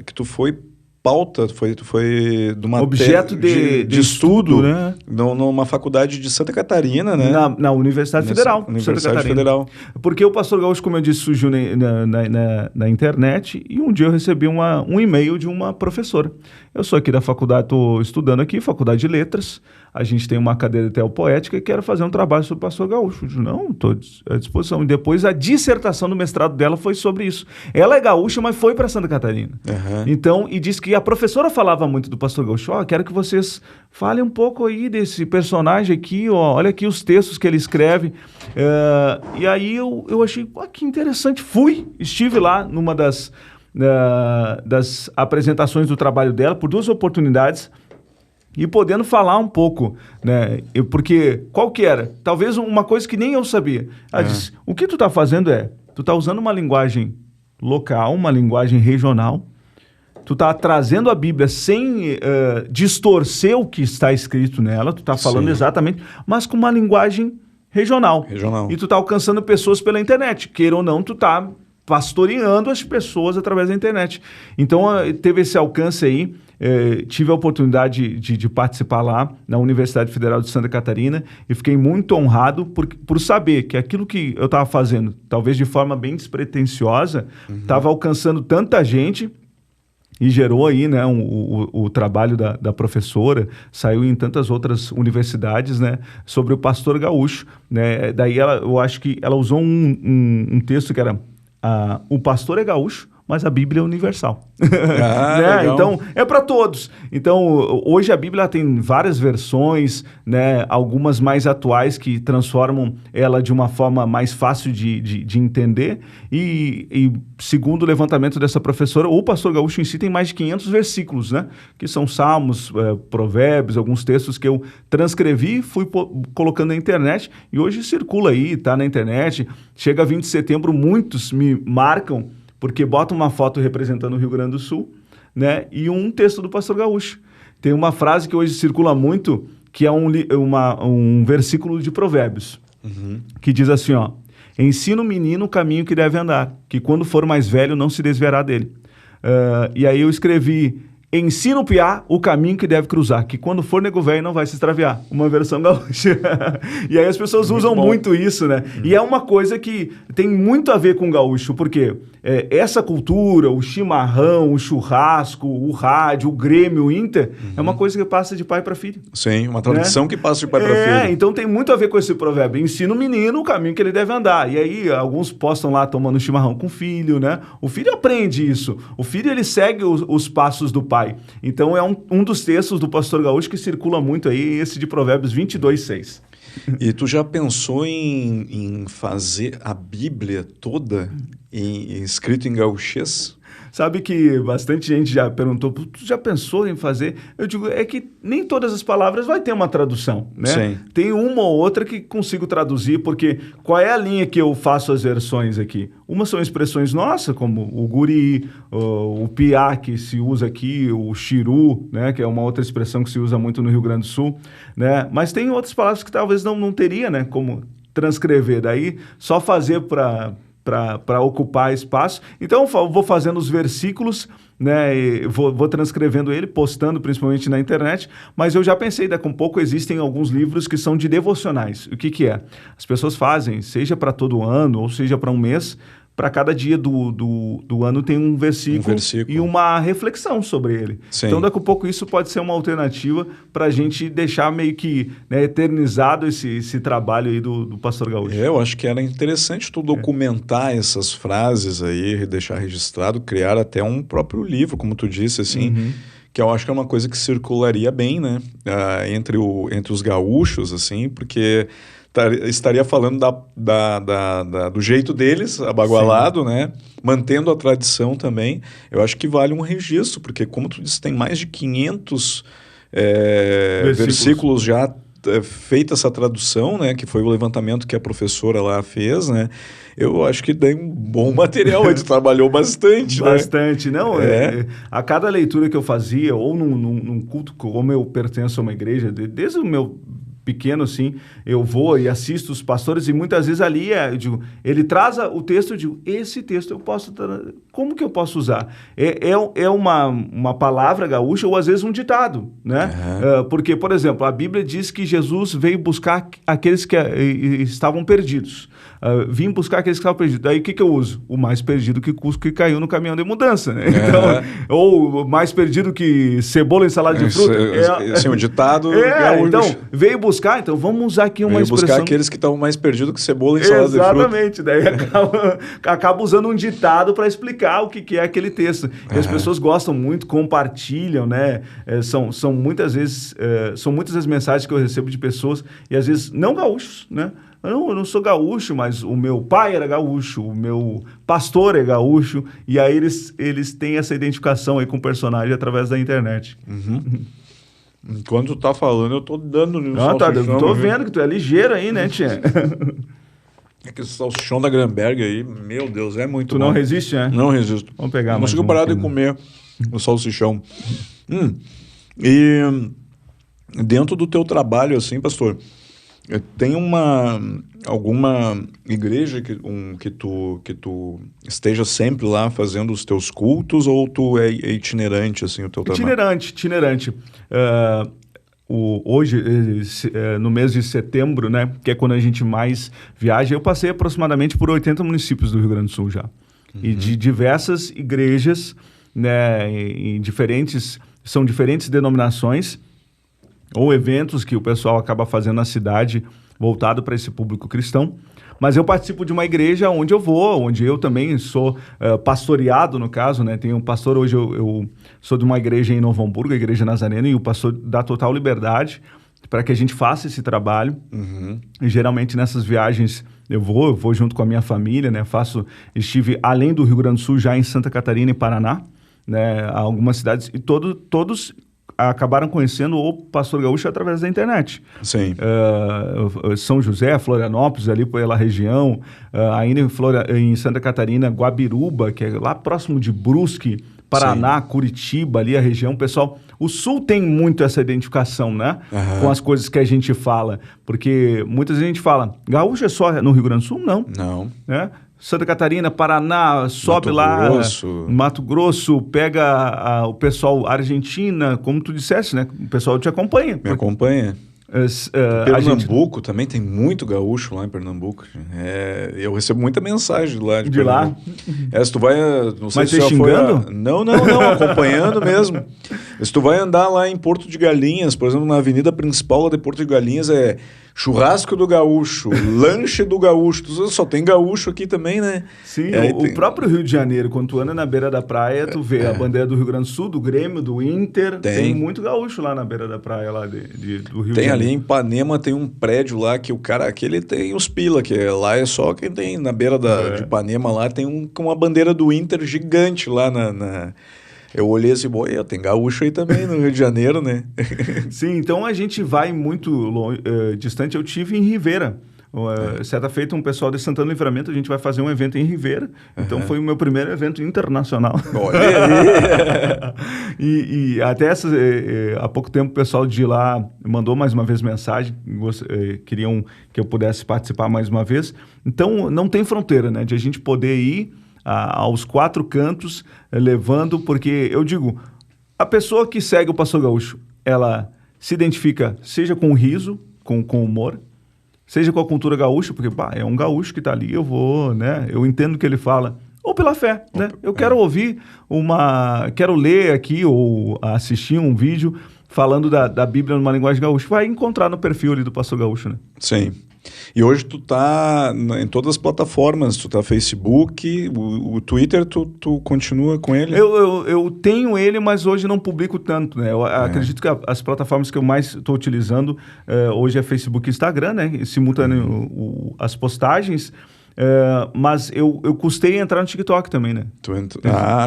que tu foi pauta, tu foi de uma objeto de estudo, né? Numa faculdade de Santa Catarina, né? Na Universidade Federal. Universidade Federal. Porque o Pastor Gaúcho, como eu disse, surgiu na internet e um dia eu recebi um e-mail de uma professora. Eu sou aqui da faculdade, estou estudando aqui, Faculdade de Letras. A gente tem uma cadeira de teopoética e quero fazer um trabalho sobre o Pastor Gaúcho. Eu disse, não, estou à disposição. E depois a dissertação do mestrado dela foi sobre isso. Ela é gaúcha, mas foi para Santa Catarina. Então, e disse que a professora falava muito do Pastor Gaúcho. Quero que vocês falem um pouco aí desse personagem aqui, olha aqui os textos que ele escreve. E aí eu achei, que interessante. Estive lá numa das apresentações do trabalho dela, por 2 oportunidades, e podendo falar um pouco, né? Porque qual que era? Talvez uma coisa que nem eu sabia. Ela disse, o que tu está fazendo tu está usando uma linguagem local, uma linguagem regional, tu está trazendo a Bíblia sem distorcer o que está escrito nela, tu está falando exatamente, mas com uma linguagem regional. E tu está alcançando pessoas pela internet. Queira ou não, tu está pastoreando as pessoas através da internet. Então, teve esse alcance aí. Tive a oportunidade de participar lá na Universidade Federal de Santa Catarina e fiquei muito honrado por saber que aquilo que eu estava fazendo, talvez de forma bem despretensiosa, estava alcançando tanta gente e gerou aí, né, o trabalho da professora, saiu em tantas outras universidades, né, sobre o Pastor Gaúcho, né. Daí eu acho que ela usou um texto que era o pastor é gaúcho, mas a Bíblia é universal. Né? Então, é para todos. Então, hoje a Bíblia tem várias versões, né? Algumas mais atuais que transformam ela de uma forma mais fácil de entender. E segundo o levantamento dessa professora, o Pastor Gaúcho em si tem mais de 500 versículos, né? Que são salmos, provérbios, alguns textos que eu transcrevi, fui colocando na internet e hoje circula aí, está na internet. Chega 20 de setembro, muitos me marcam porque bota uma foto representando o Rio Grande do Sul, né? E um texto do Pastor Gaúcho. Tem uma frase que hoje circula muito, que é um versículo de Provérbios, que diz assim, ensina o menino o caminho que deve andar, que quando for mais velho não se desviará dele. E aí eu escrevi, ensina o piá o caminho que deve cruzar, que quando for nego velho não vai se extraviar. Uma versão gaúcha. E aí as pessoas usam muito isso, né? E é uma coisa que tem muito a ver com o gaúcho, porque essa cultura, o chimarrão, o churrasco, o rádio, o Grêmio, o Inter, é uma coisa que passa de pai para filho. Sim, uma tradição, né? Que passa de pai para filho. Então tem muito a ver com esse provérbio. Ensina o menino o caminho que ele deve andar. E aí alguns postam lá tomando chimarrão com o filho, né? O filho aprende isso. O filho, ele segue os passos do pai. Então é um dos textos do Pastor Gaúcho que circula muito aí, esse de Provérbios 22:6. E tu já pensou em fazer a Bíblia toda escrito em gauchês? Sabe que bastante gente já perguntou, tu já pensou em fazer? Eu digo, é que nem todas as palavras vai ter uma tradução, né? Sim. Tem uma ou outra que consigo traduzir, porque qual é a linha que eu faço as versões aqui? Umas são expressões nossas, como o guri, o piá, que se usa aqui, o xiru, né? Que é uma outra expressão que se usa muito no Rio Grande do Sul, né? Mas tem outras palavras que talvez não teria, né? Como transcrever, daí só fazer para para ocupar espaço. Então, eu vou fazendo os versículos, né, e vou transcrevendo ele, postando principalmente na internet, mas eu já pensei, daqui a um pouco existem alguns livros que são de devocionais. O que é? As pessoas fazem, seja para todo ano, ou seja para um mês, para cada dia do ano tem um versículo e uma reflexão sobre ele. Sim. Então, daqui a pouco, isso pode ser uma alternativa para a gente deixar meio que, né, eternizado esse trabalho aí do Pastor Gaúcho. Eu acho que era interessante tu documentar essas frases aí, deixar registrado, criar até um próprio livro, como tu disse, assim, que eu acho que é uma coisa que circularia bem, né, entre os gaúchos, assim, porque estaria falando do jeito deles, abagualado, sim, né? Mantendo a tradição também. Eu acho que vale um registro, porque como tu disse, tem mais de 500 versículos já feita essa tradução, né? Que foi o levantamento que a professora lá fez, né? Eu acho que tem um bom material, ele trabalhou bastante, né? Bastante, não? A cada leitura que eu fazia, ou num culto, como eu pertenço a uma igreja, desde o meu pequeno, assim, eu vou e assisto os pastores e muitas vezes ali, eu digo, ele traz o texto, eu digo, esse texto eu posso, como que eu posso usar? É uma palavra gaúcha ou às vezes um ditado, né? Porque, por exemplo, a Bíblia diz que Jesus veio buscar aqueles que estavam perdidos. Vim buscar aqueles que estavam perdidos. Daí o que eu uso? O mais perdido que Cusco que caiu no caminhão de mudança, né? Então, ou mais perdido que cebola em salada de fruta. Assim, o ditado gaúcho. Então, veio buscar, então vamos usar aqui uma expressão. Buscar aqueles que estavam mais perdidos que cebola em salada de fruta. Exatamente, daí acaba usando um ditado para explicar o que é aquele texto. E as pessoas gostam muito, compartilham, né? São muitas vezes, são muitas as mensagens que eu recebo de pessoas, e às vezes não gaúchos, né? Eu não sou gaúcho, mas o meu pai era gaúcho, o meu pastor é gaúcho, e aí eles têm essa identificação aí com o personagem através da internet. Enquanto tu tá falando, eu tô dando no salsichão. Tô vendo que tu é ligeiro aí, né, tia? É que esse salsichão da Gramberg aí, meu Deus, é muito bom. Tu não resiste, né? Não resisto. Vamos pegar mais. Não consigo parar de comer o salsichão. E dentro do teu trabalho, assim, pastor, tem alguma igreja que tu esteja sempre lá fazendo os teus cultos, ou tu é itinerante, assim, o teu trabalho? Itinerante. Hoje, no mês de setembro, né, que é quando a gente mais viaja, eu passei aproximadamente por 80 municípios do Rio Grande do Sul já. E de diversas igrejas, né, são diferentes denominações, ou eventos que o pessoal acaba fazendo na cidade voltado para esse público cristão. Mas eu participo de uma igreja onde eu vou, onde eu também sou pastoreado, no caso, né? Tem um pastor, hoje eu sou de uma igreja em Novo Hamburgo, a Igreja Nazarena, e o pastor dá total liberdade para que a gente faça esse trabalho. E geralmente nessas viagens eu vou junto com a minha família, né? Estive além do Rio Grande do Sul, já em Santa Catarina e Paraná, né? Algumas cidades, e todos acabaram conhecendo o Pastor Gaúcho através da internet. Sim. São José, Florianópolis, ali pela região, ainda em Santa Catarina, Guabiruba, que é lá próximo de Brusque, Paraná, sim, Curitiba, ali a região. Pessoal, o Sul tem muito essa identificação, né? Com as coisas que a gente fala, porque muitas vezes a gente fala, gaúcho é só no Rio Grande do Sul? Não. Não. Né? Santa Catarina, Paraná, sobe lá, Mato Grosso, pega o pessoal Argentina, como tu disseste, né? O pessoal te acompanha. Me acompanha. Pernambuco também tem muito gaúcho lá em Pernambuco. Eu recebo muita mensagem lá de lá. Se tu vai, não sei mas se você xingando? Não, acompanhando mesmo. Se tu vai andar lá em Porto de Galinhas, por exemplo, na avenida principal de Porto de Galinhas, é churrasco do gaúcho, lanche do gaúcho. Só tem gaúcho aqui também, né? Sim, o próprio Rio de Janeiro, quando tu anda na beira da praia, tu vê a bandeira do Rio Grande do Sul, do Grêmio, do Inter. Tem muito gaúcho lá na beira da praia lá do Rio de Janeiro. Tem ali em Ipanema, tem um prédio lá que o cara, aquele tem os pila, que lá é só quem tem na beira de Ipanema lá, tem uma bandeira do Inter gigante lá Eu olhei assim, tem gaúcho aí também no Rio de Janeiro, né? Sim, então a gente vai muito distante. Eu tive em Rivera, Certa feita, um pessoal de Santana do Livramento, a gente vai fazer um evento em Ribeira. Então, foi o meu primeiro evento internacional. Olha aí! E até há pouco tempo, o pessoal de lá mandou mais uma vez mensagem, queriam que eu pudesse participar mais uma vez. Então, não tem fronteira, né? De a gente poder ir aos 4 cantos, levando, porque eu digo, a pessoa que segue o Pastor Gaúcho, ela se identifica, seja com riso, com humor, seja com a cultura gaúcha, porque é um gaúcho que está ali, eu entendo o que ele fala, ou pela fé, né? Eu quero ouvir quero ler aqui ou assistir um vídeo falando da Bíblia numa linguagem gaúcha, vai encontrar no perfil ali do Pastor Gaúcho, né? Sim. E hoje tu tá em todas as plataformas, tu tá no Facebook, o Twitter, tu continua com ele? Eu tenho ele, mas hoje não publico tanto, né? Eu acredito que as plataformas que eu mais estou utilizando hoje é Facebook e Instagram, né? Simultâneo as postagens, mas eu custei entrar no TikTok também, né?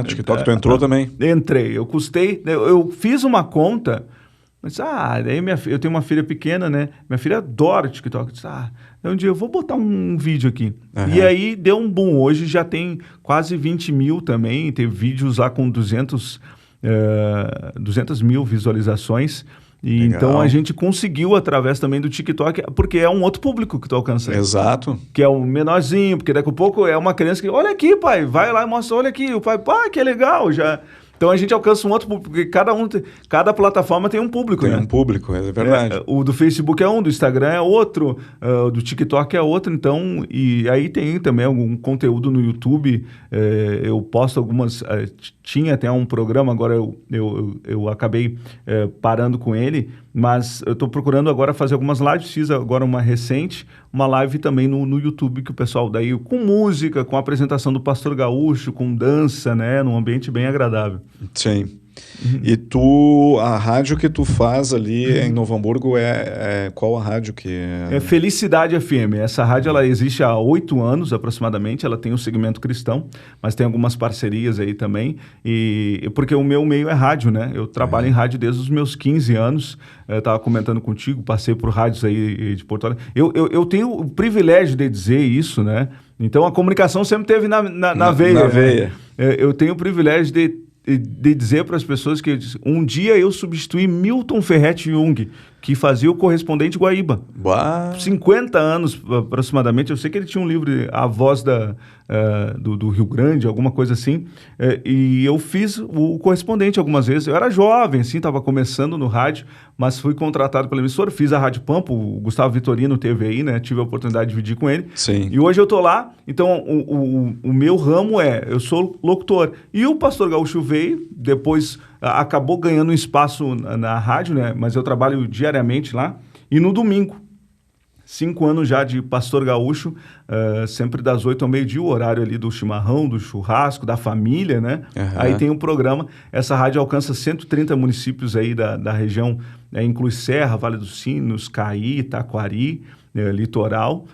TikTok, tu entrou também? Entrei, eu custei, eu fiz uma conta. Mas, daí eu tenho uma filha pequena, né? Minha filha adora o TikTok. Eu disse, um dia eu vou botar um vídeo aqui. Uhum. E aí deu um boom. Hoje já tem quase 20 mil também. Tem vídeos lá com 200 mil visualizações. E então a gente conseguiu através também do TikTok, porque é um outro público que tu alcança. Exato. Que é o menorzinho, porque daqui a pouco é uma criança que, olha aqui, pai, vai lá e mostra, olha aqui. O pai, que legal, já... Então a gente alcança um outro público, porque cada plataforma tem um público, né? Tem um público, é verdade. O do Facebook é um, do Instagram é outro, do TikTok é outro, então... E aí tem também algum conteúdo no YouTube, eu posto algumas... Tinha até um programa, agora eu acabei parando com ele, mas eu estou procurando agora fazer algumas lives, fiz agora uma recente, uma live também no YouTube, que o pessoal daí, com música, com a apresentação do Pastor Gaúcho, com dança, né? Num ambiente bem agradável. Sim. Uhum. E a rádio que tu faz ali em Novo Hamburgo qual a rádio que é? É Felicidade FM. Essa rádio ela existe há 8 anos aproximadamente, ela tem um segmento cristão, mas tem algumas parcerias aí também, porque o meu meio é rádio, né? Eu trabalho em rádio desde os meus 15 anos, eu estava comentando contigo, passei por rádios aí de Porto Alegre. Eu tenho o privilégio de dizer isso, né? Então a comunicação sempre teve na veia. Na veia. Né? Eu tenho o privilégio de dizer para as pessoas que um dia eu substituí Milton Ferretti Jung, que fazia o Correspondente Guaíba. Uau. 50 anos aproximadamente. Eu sei que ele tinha um livro, A Voz do Rio Grande, alguma coisa assim, e eu fiz o Correspondente algumas vezes. Eu era jovem, assim, estava começando no rádio, mas fui contratado pela emissora, fiz a Rádio Pampa, o Gustavo Vitorino teve aí, né? Tive a oportunidade de dividir com ele. Sim. E hoje eu tô lá, então o meu ramo eu sou locutor. E o Pastor Gaúcho veio, depois acabou ganhando um espaço na rádio, né? Mas eu trabalho diariamente lá. E no domingo, 5 anos já de Pastor Gaúcho, sempre das 8 ao meio-dia, o horário ali do chimarrão, do churrasco, da família, né? Uhum. Aí tem um programa. Essa rádio alcança 130 municípios aí da região, inclui Serra, Vale dos Sinos, Caí, Taquari, Litoral,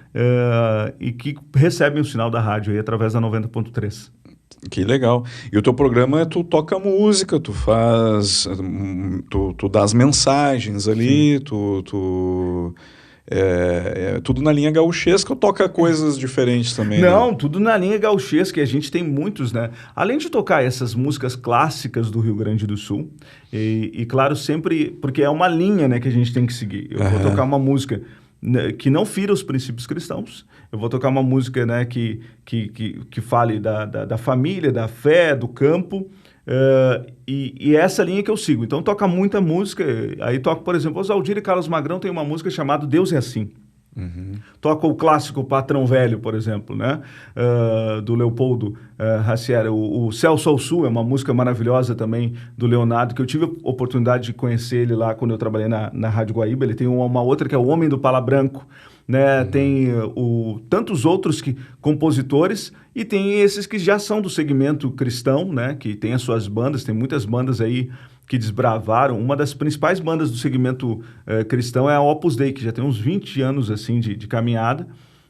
e que recebem o sinal da rádio aí através da 90.3. Que legal. E o teu programa, tu toca música, tu faz... Tu dá as mensagens ali, tudo na linha gauchesca ou toca coisas diferentes também? Não, né? Tudo na linha gauchesca, e a gente tem muitos, né? Além de tocar essas músicas clássicas do Rio Grande do Sul, e claro, sempre... Porque é uma linha, né, que a gente tem que seguir. Eu vou tocar uma música que não fira os princípios cristãos. Eu vou tocar uma música, né, que fale da família, da fé, do campo, e essa linha que eu sigo. Então toca muita música, aí toco, por exemplo, Osaldir e Carlos Magrão tem uma música chamada Deus é Assim. Uhum. Toca o clássico Patrão Velho, por exemplo, né? Do Leopoldo Racière. O Celso ao Sul é uma música maravilhosa também do Leonardo, que eu tive a oportunidade de conhecer ele lá quando eu trabalhei na Rádio Guaíba. Ele tem uma outra que é O Homem do Pala Branco, né? Uhum. Tem tantos outros compositores, e tem esses que já são do segmento cristão, né? Que tem as suas bandas, tem muitas bandas aí que desbravaram. Uma das principais bandas do segmento cristão é a Opus Dei, que já tem uns 20 anos assim de caminhada,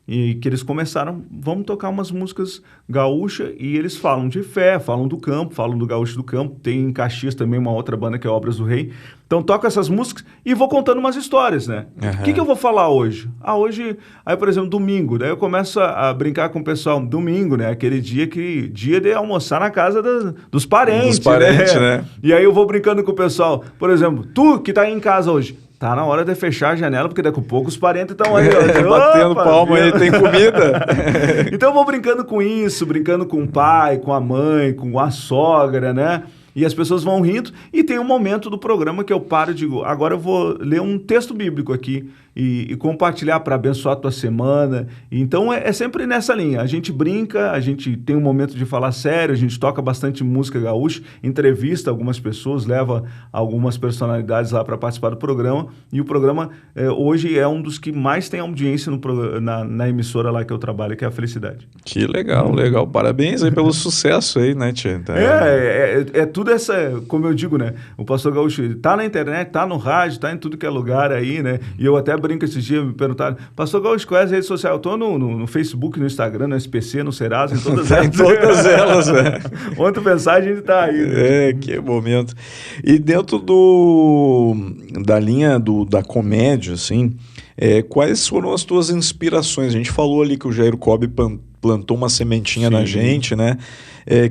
e que eles começaram, vamos tocar umas músicas gaúchas, e eles falam de fé, falam do campo, falam do gaúcho do campo, tem em Caxias também uma outra banda que é Obras do Rei. Então toco essas músicas e vou contando umas histórias, né? O que eu vou falar hoje? Hoje, aí por exemplo, domingo, daí eu começo a brincar com o pessoal, domingo, né? Aquele dia de almoçar na casa dos parentes, né? E aí eu vou brincando com o pessoal, por exemplo, tu que tá aí em casa hoje, tá na hora de fechar a janela, porque daqui a pouco os parentes estão aí, ó. Batendo palma aí, tem comida. Então eu vou brincando com isso, brincando com o pai, com a mãe, com a sogra, né? E as pessoas vão rindo, e tem um momento do programa que eu paro e digo, agora eu vou ler um texto bíblico aqui e compartilhar para abençoar a tua semana. Então é sempre nessa linha, a gente brinca, a gente tem um momento de falar sério, a gente toca bastante música gaúcha, entrevista algumas pessoas, leva algumas personalidades lá para participar do programa, e o programa hoje é um dos que mais tem audiência na emissora lá que eu trabalho, que é a Felicidade. Que legal, legal, parabéns aí pelo sucesso aí, né, tia? É tudo essa, como eu digo, né, o Pastor Gaúcho tá na internet, tá no rádio, tá em tudo que é lugar aí, né, e eu até brinco esses dias, me perguntaram, Pastor Gaúcho, qual é a rede social? Eu tô no Facebook, no Instagram, no SPC, no Serasa, em todas elas. Em todas elas, né? Ontem mensagem a gente tá aí. Né? Que momento. E dentro da linha da comédia, assim, quais foram as tuas inspirações? A gente falou ali que o Jair Cobb plantou uma sementinha na gente, né?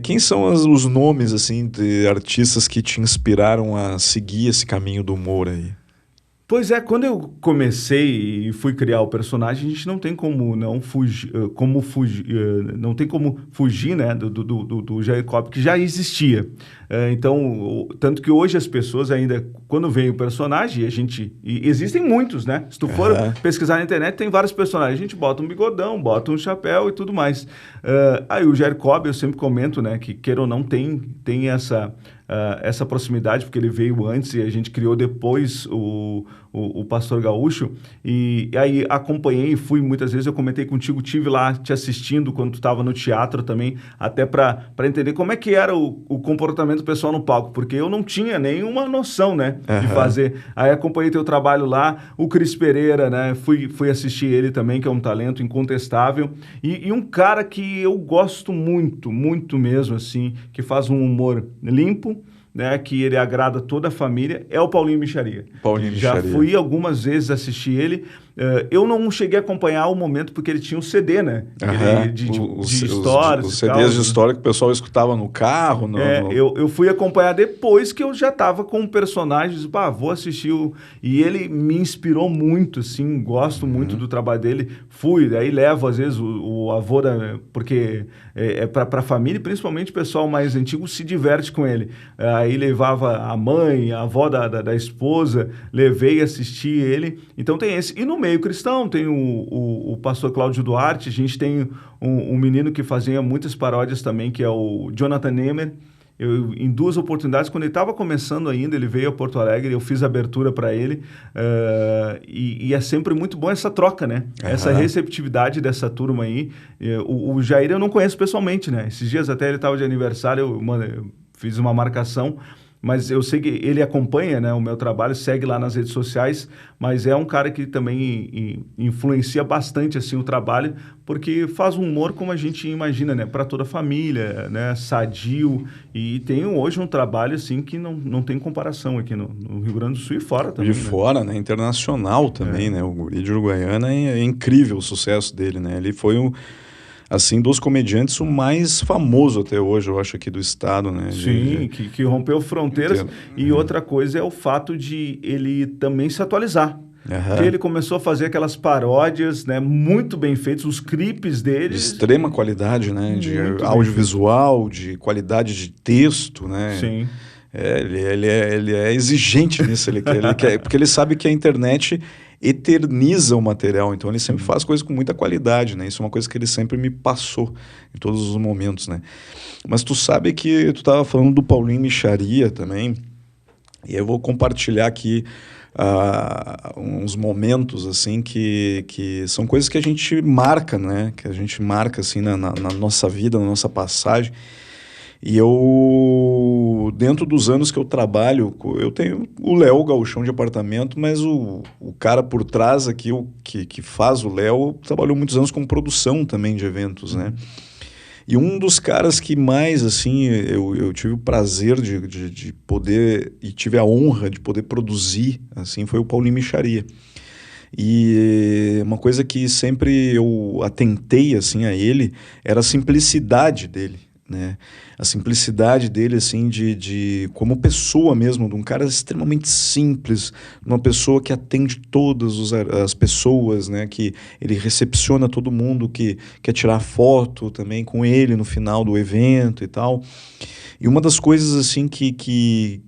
Quem são os nomes, assim, de artistas que te inspiraram a seguir esse caminho do humor aí? Pois é, quando eu comecei e fui criar o personagem, a gente não tem como não fugir, não tem como fugir, né, do Jair Cobb, que já existia. Então, tanto que hoje as pessoas ainda, quando vem o personagem, e existem muitos, né? Se tu for pesquisar na internet, tem vários personagens. A gente bota um bigodão, bota um chapéu e tudo mais. Aí o Jair Cobb, eu sempre comento, né, que queira ou não tem essa proximidade, porque ele veio antes e a gente criou depois o Pastor Gaúcho, e aí acompanhei e fui muitas vezes, eu comentei contigo, tive lá te assistindo quando tu estava no teatro também, até para entender como é que era o comportamento do pessoal no palco, porque eu não tinha nenhuma noção, né, de fazer. Aí acompanhei teu trabalho lá, o Cris Pereira, né, fui assistir ele também, que é um talento incontestável, e um cara que eu gosto muito, muito mesmo, assim, que faz um humor limpo, né, que ele agrada toda a família, é o Paulinho Mixaria. Já fui algumas vezes assistir ele. Eu não cheguei a acompanhar o momento porque ele tinha um CD, né? De histórias. Os CDs de história que o pessoal escutava no carro. Eu fui acompanhar depois que eu já estava com o personagem. Vou assistir. E ele me inspirou muito, assim, gosto muito do trabalho dele. Daí levo, às vezes, o avô, porque para a família, principalmente o pessoal mais antigo, se diverte com ele. Aí levava a mãe, a avó da esposa, levei e assisti ele. Então tem esse. E no meio cristão tem o pastor Cláudio Duarte, a gente tem um menino que fazia muitas paródias também, que é o Jonathan Nehmer. Em 2 oportunidades, quando ele estava começando ainda, ele veio a Porto Alegre, eu fiz a abertura para ele, e é sempre muito bom essa troca, né? Essa receptividade dessa turma aí. O Jair eu não conheço pessoalmente, né? Esses dias até ele estava de aniversário, eu fiz uma marcação, mas eu sei que ele acompanha, né, o meu trabalho, segue lá nas redes sociais, mas é um cara que também influencia bastante assim, o trabalho, porque faz um humor como a gente imagina, né, para toda a família, né, sadio, e tem hoje um trabalho assim, que não tem comparação aqui no Rio Grande do Sul e fora também. Fora, né, internacional também, né, o Guri de Uruguaiana é incrível o sucesso dele, né, ele foi assim, dos comediantes, o mais famoso até hoje, eu acho, aqui do estado, né? Sim, que rompeu fronteiras. E outra coisa é o fato de ele também se atualizar. Porque ele começou a fazer aquelas paródias, né, muito bem feitas, os clipes dele. De extrema qualidade, né? De audiovisual, de qualidade de texto, né? Sim. Ele é exigente nisso, ele quer, porque ele sabe que a internet eterniza o material, então ele sempre faz coisas com muita qualidade, né? Isso é uma coisa que ele sempre me passou em todos os momentos, né? Mas tu sabe que tu estava falando do Paulinho Mixaria também, e eu vou compartilhar aqui uns momentos assim que são coisas que a gente marca, né? Que a gente marca assim na nossa vida, na nossa passagem. E eu, dentro dos anos que eu trabalho, eu tenho o Léo, o gauchão de apartamento, mas o cara por trás aqui, que faz o Léo, trabalhou muitos anos com produção também de eventos, né? E um dos caras que mais, assim, eu tive o prazer de poder, e tive a honra de poder produzir, assim, foi o Paulinho Mixaria. E uma coisa que sempre eu atentei, assim, a ele, era a simplicidade dele, né? A simplicidade dele, assim, como pessoa mesmo, de um cara extremamente simples, uma pessoa que atende todas as pessoas, né? Que ele recepciona todo mundo, que quer tirar foto também com ele no final do evento e tal. E uma das coisas, assim, que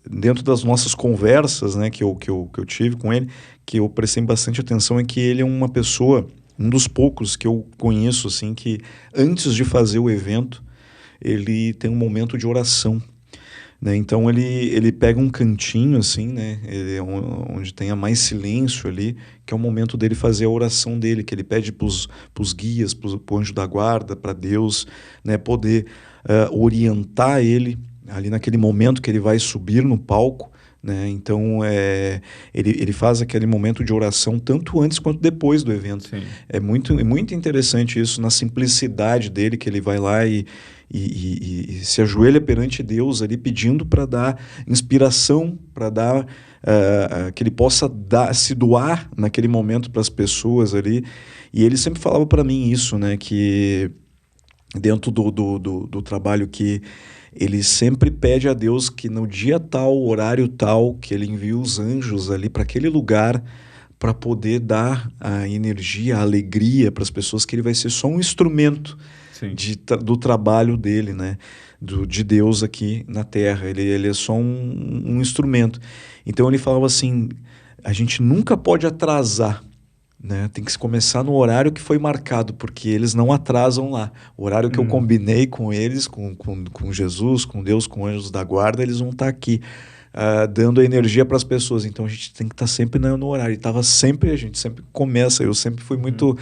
dentro das nossas conversas, né, que eu tive com ele, que eu prestei bastante atenção, é que ele é uma pessoa, um dos poucos que eu conheço, assim, que antes de fazer o evento, ele tem um momento de oração, né? Então ele pega um cantinho, assim, né, onde tenha mais silêncio ali, que é o momento dele fazer a oração dele, que ele pede para os guias, para o anjo da guarda, para Deus, né, poder orientar ele ali naquele momento que ele vai subir no palco, né? Então ele faz aquele momento de oração tanto antes quanto depois do evento. Sim. É muito interessante isso, na simplicidade dele, que ele vai lá e se ajoelha perante Deus ali, pedindo para dar inspiração, para dar que ele possa se doar naquele momento para as pessoas ali. E ele sempre falava para mim isso, né, que dentro do trabalho, que ele sempre pede a Deus que no dia tal, horário tal, que ele envie os anjos ali para aquele lugar, para poder dar a energia, a alegria para as pessoas, que ele vai ser só um instrumento do trabalho dele, né? De Deus aqui na Terra. Ele é só um instrumento. Então ele falava assim, a gente nunca pode atrasar, né? Tem que começar no horário que foi marcado, porque eles não atrasam lá. O horário que eu combinei com eles, com Jesus, com Deus, com anjos da guarda, eles vão estar aqui dando energia para as pessoas. Então a gente tem que estar sempre no horário. A gente sempre começa. Eu sempre fui muito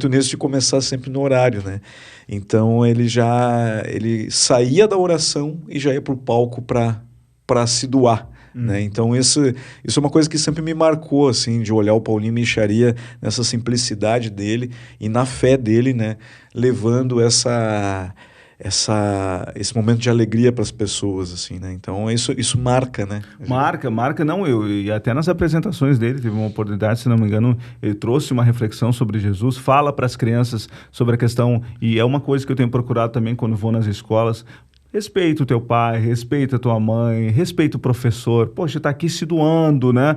nisso de começar sempre no horário, né? Então ele saía da oração e já ia para o palco para se doar. Né? Então isso é uma coisa que sempre me marcou, assim, de olhar o Paulinho Mixaria nessa simplicidade dele e na fé dele, né? Levando esse momento de alegria para as pessoas, assim, né? Então isso marca, né? Marca, não, e até nas apresentações dele teve uma oportunidade, se não me engano, ele trouxe uma reflexão sobre Jesus, fala para as crianças sobre a questão, e é uma coisa que eu tenho procurado também quando vou nas escolas. Respeita o teu pai, respeita a tua mãe, respeita o professor. Poxa, está aqui se doando, né?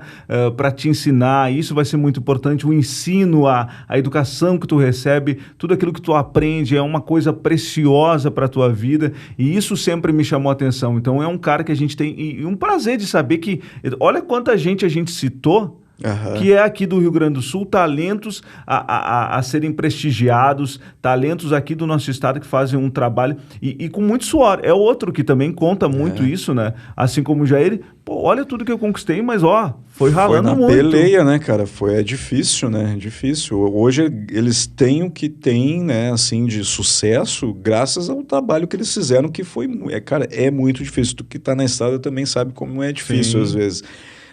Para te ensinar. Isso vai ser muito importante. O ensino, a educação que tu recebe, tudo aquilo que tu aprende é uma coisa preciosa para a tua vida. E isso sempre me chamou a atenção. Então é um cara que a gente tem... E um prazer de saber que... Olha quanta gente a gente citou, que é aqui do Rio Grande do Sul, talentos a serem prestigiados, talentos aqui do nosso estado que fazem um trabalho e com muito suor. É outro que também conta muito isso, né? Assim como o Jair, olha tudo que eu conquistei, mas foi ralando muito. Foi na peleia, né, cara? É difícil, né? Difícil. Hoje eles têm o que têm, né, assim, de sucesso, graças ao trabalho que eles fizeram, que foi... cara, é muito difícil. Tu que tá na estrada também sabe como é difícil, às vezes.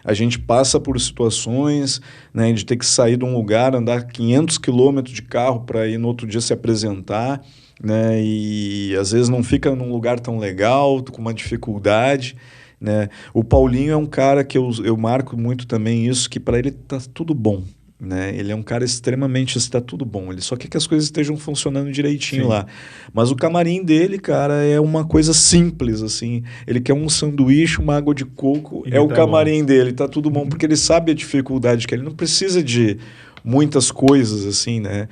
A gente passa por situações, né, de ter que sair de um lugar, andar 500 quilômetros de carro para ir no outro dia se apresentar, né, e às vezes não fica num lugar tão legal, com uma dificuldade, né. O Paulinho é um cara que eu marco muito também isso, que para ele tá tudo bom. Né? Ele é um cara extremamente, está tudo bom, ele só quer que as coisas estejam funcionando direitinho lá, mas o camarim dele, cara, é uma coisa simples, assim, ele quer um sanduíche, uma água de coco, o camarim dele, tá tudo bom, porque ele sabe a dificuldade que ele não precisa de muitas coisas, assim, né,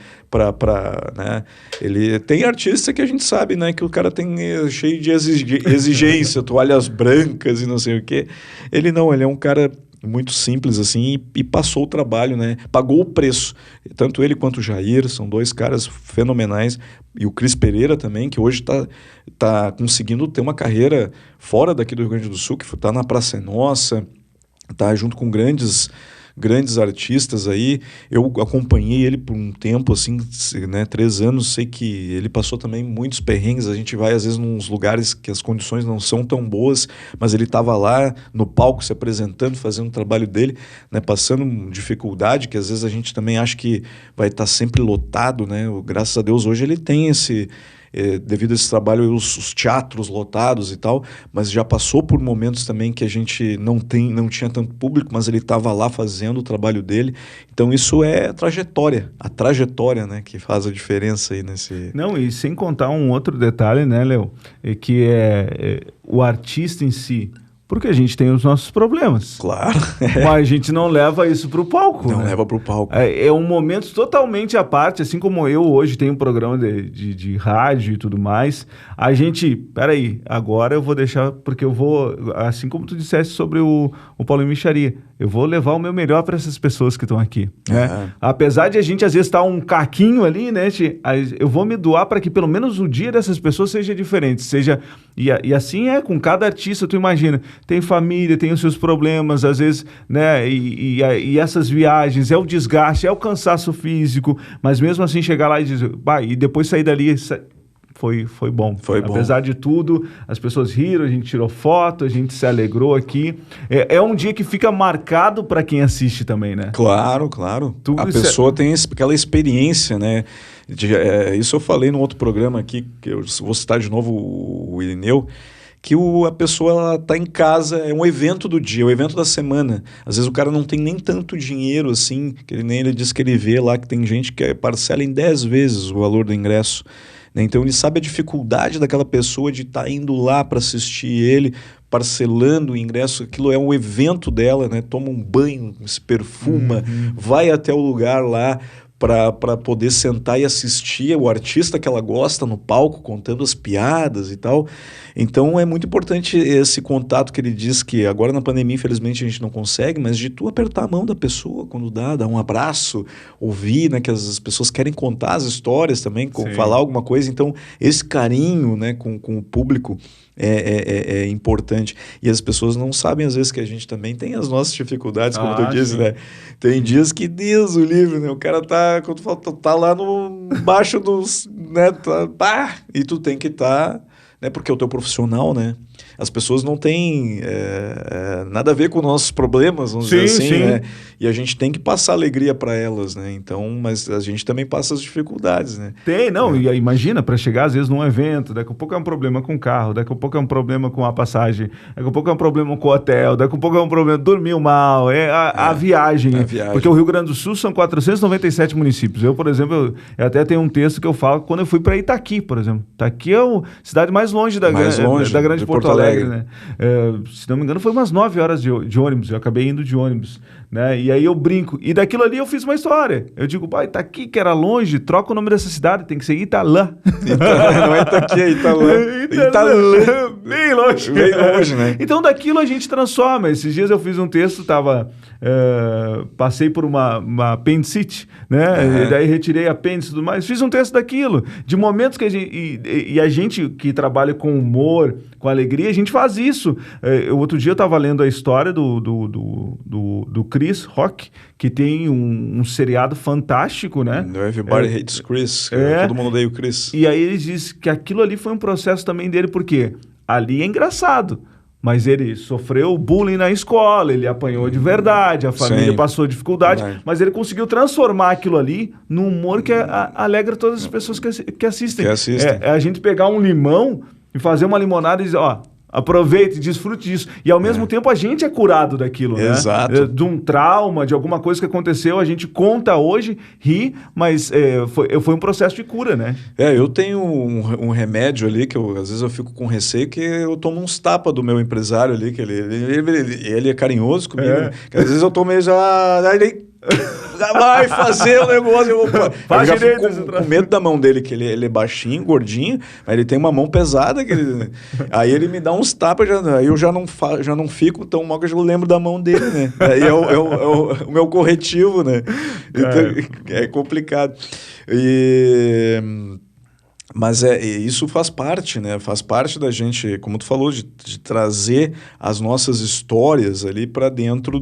né, ele tem artista que a gente sabe, né, que o cara tem cheio de exigência, toalhas brancas e não sei o quê, ele é um cara muito simples, assim, e passou o trabalho, né? Pagou o preço. Tanto ele quanto o Jair são dois caras fenomenais. E o Cris Pereira também, que hoje tá conseguindo ter uma carreira fora daqui do Rio Grande do Sul, que está na Praça é Nossa, tá junto com grandes grandes artistas aí. Eu acompanhei ele por um tempo, assim, né, 3 anos. Sei que ele passou também muitos perrengues. A gente vai, às vezes, nos lugares que as condições não são tão boas, mas ele estava lá no palco se apresentando, fazendo o trabalho dele, né, passando dificuldade, que às vezes a gente também acha que vai estar sempre lotado, né? Graças a Deus, hoje ele tem devido a esse trabalho, os teatros lotados e tal, mas já passou por momentos também que a gente não tinha tanto público, mas ele estava lá fazendo o trabalho dele. Então isso é a trajetória, né, que faz a diferença aí nesse... Não, e sem contar um outro detalhe, né, Léo, que é o artista em si. Porque a gente tem os nossos problemas. Claro. Mas a gente não leva isso para o palco. Não né? leva para o palco. É um momento totalmente à parte, assim como eu hoje tenho um programa de rádio e tudo mais. A gente, peraí, agora eu vou deixar, porque eu vou, assim como tu disseste sobre o Paulinho Mixaria, eu vou levar o meu melhor para essas pessoas que estão aqui. Né? Apesar de a gente às vezes estar um caquinho ali, né? Eu vou me doar para que pelo menos o dia dessas pessoas seja diferente. E assim é com cada artista, tu imagina. Tem família, tem os seus problemas, às vezes, né? E essas viagens, é o desgaste, é o cansaço físico, mas mesmo assim chegar lá e dizer, e depois sair dali, foi bom. Apesar de tudo, as pessoas riram, a gente tirou foto, a gente se alegrou aqui. É um dia que fica marcado para quem assiste também, né? Claro. A pessoa tem aquela experiência, né? Isso eu falei num outro programa aqui, que eu vou citar de novo o Irineu, que a pessoa está em casa, é um evento do dia, é um evento da semana. Às vezes o cara não tem nem tanto dinheiro assim, que nem ele diz que ele vê lá, que tem gente que parcela em 10 vezes o valor do ingresso. Né? Então ele sabe a dificuldade daquela pessoa de estar indo lá para assistir ele, parcelando o ingresso, aquilo é um evento dela, né? Toma um banho, se perfuma, vai até o lugar lá, para poder sentar e assistir o artista que ela gosta no palco, contando as piadas e tal. Então é muito importante esse contato que ele diz que agora na pandemia, infelizmente, a gente não consegue, mas de tu apertar a mão da pessoa quando dar um abraço, ouvir, né, que as pessoas querem contar as histórias também, falar alguma coisa. Então esse carinho, né, com o público é importante. E as pessoas não sabem, às vezes, que a gente também tem as nossas dificuldades, como tu disse, né? Tem dias que Deus o livre, né? O cara quando tá lá embaixo dos, né? E tu tem que estar, né? Porque é o teu profissional, né? As pessoas não têm nada a ver com nossos problemas, vamos dizer assim, né? E a gente tem que passar alegria para elas, né? Então, mas a gente também passa as dificuldades, né? E imagina, para chegar às vezes num evento, daqui a pouco é um problema com o carro, daqui a pouco é um problema com a passagem, daqui a pouco é um problema com o hotel, daqui a pouco é um problema, dormiu mal, a viagem. Porque o Rio Grande do Sul são 497 municípios. Eu, por exemplo, eu até tenho um texto que eu falo quando eu fui para Itaqui, por exemplo. Itaqui é a cidade mais longe da grande Porto Alegre. Né? Se não me engano, foi umas 9 horas de ônibus. Eu acabei indo de ônibus. Né? E aí eu brinco. E daquilo ali eu fiz uma história. Eu digo, Itaqui, que era longe, troca o nome dessa cidade, tem que ser Italã. Não é Itaqui, é Italã. Italã. Bem longe. Bem longe, né? Então daquilo a gente transforma. Esses dias eu fiz um texto, passei por uma apendicite, né? E daí retirei apêndice e tudo mais. Fiz um texto daquilo, de momentos que a gente... E a gente que trabalha com humor, com alegria, a gente faz isso. Outro dia eu estava lendo a história do Chris Rock, que tem um seriado fantástico, né? Everybody Hates Chris. Todo mundo odeia o Chris. E aí ele diz que aquilo ali foi um processo também dele, porque ali é engraçado, mas ele sofreu bullying na escola, ele apanhou de verdade, a família passou dificuldade, mas ele conseguiu transformar aquilo ali num humor que alegra todas as pessoas que assistem. É a gente pegar um limão e fazer uma limonada e dizer, aproveite, desfrute disso. E ao mesmo tempo a gente é curado daquilo, Exato. Né? De um trauma, de alguma coisa que aconteceu, a gente conta hoje, ri, mas foi um processo de cura, né? Eu tenho um remédio ali que às vezes eu fico com receio, que eu tomo uns tapas do meu empresário ali, que ele é carinhoso comigo, né? Que às vezes eu tomo já vai fazer o negócio. Eu já fico com medo da mão dele, que ele é baixinho, gordinho, aí ele tem uma mão pesada. Aí ele me dá uns tapas, aí eu já não fico tão mal que eu lembro da mão dele, né? Aí é o meu corretivo, né? Então, é complicado. Mas isso faz parte, né? Faz parte da gente, como tu falou, de trazer as nossas histórias ali para dentro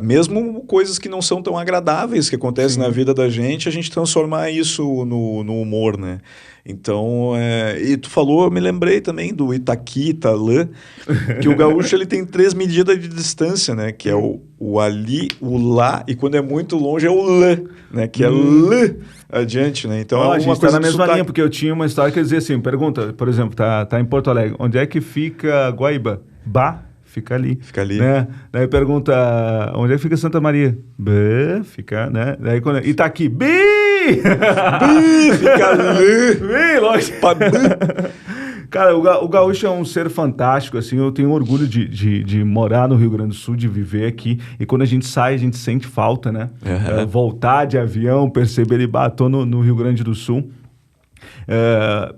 mesmo coisas que não são tão agradáveis que acontecem na vida da gente, a gente transformar isso no humor, né? Então, e tu falou, eu me lembrei também do Itaqui, Italã, que o gaúcho ele tem 3 medidas de distância, né? Que é o ali, o lá, e quando é muito longe é o lã, né? Que é lã adiante, né? Então a gente tá na mesma linha, porque eu tinha uma história que dizia assim, pergunta, por exemplo, tá em Porto Alegre, onde é que fica Guaíba? Fica ali. Fica ali. Né? Daí pergunta, onde é que fica Santa Maria? Fica, né? Daí quando... Itaqui, fica ali. Lógico. Cara, o gaúcho é um ser fantástico, assim, eu tenho orgulho de morar no Rio Grande do Sul, de viver aqui, e quando a gente sai, a gente sente falta, né? Uhum. Voltar de avião, perceber ele, tô no Rio Grande do Sul.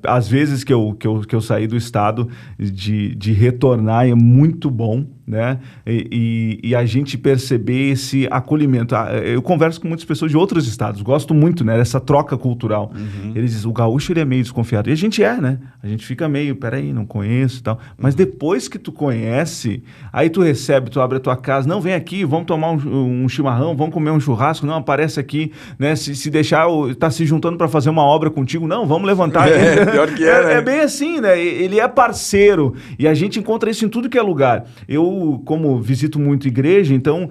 Às vezes que eu saí do estado, de retornar é muito bom, né? E a gente perceber esse acolhimento. Eu converso com muitas pessoas de outros estados, gosto muito, né, dessa troca cultural. Uhum. Eles dizem, o gaúcho ele é meio desconfiado. E a gente né? A gente fica meio, peraí, não conheço e tal. Mas depois que tu conhece, aí tu recebe, tu abre a tua casa, não, vem aqui, vamos tomar um chimarrão, vamos comer um churrasco, não, aparece aqui, né? Se deixar, tá se juntando para fazer uma obra contigo, não, vamos levantar. Pior que né? É bem assim, né? Ele é parceiro e a gente encontra isso em tudo que é lugar. Eu, como visito muito igreja, então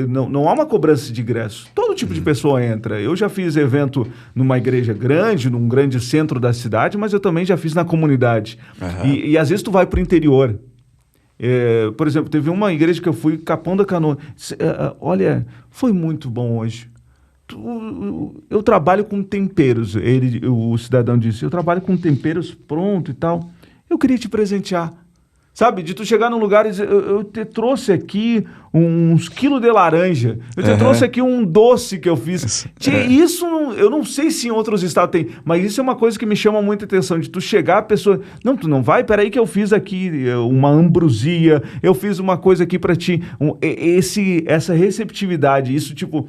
não há uma cobrança de ingresso. Todo tipo de pessoa entra. Eu já fiz evento numa igreja grande, num grande centro da cidade, mas eu também já fiz na comunidade. Uhum. E às vezes tu vai para o interior. Por exemplo, teve uma igreja que eu fui, Capão da Canoa. Olha, foi muito bom hoje. Eu trabalho com temperos. O cidadão disse, eu trabalho com temperos pronto e tal. Eu queria te presentear. Sabe, de tu chegar num lugar e dizer, eu te trouxe aqui uns quilos de laranja, eu te trouxe aqui um doce que eu fiz. Isso, eu não sei se em outros estados tem, mas isso é uma coisa que me chama muita atenção, de tu chegar, a pessoa, não, tu não vai, peraí que eu fiz aqui uma ambrosia, eu fiz uma coisa aqui pra ti. Essa receptividade, isso tipo...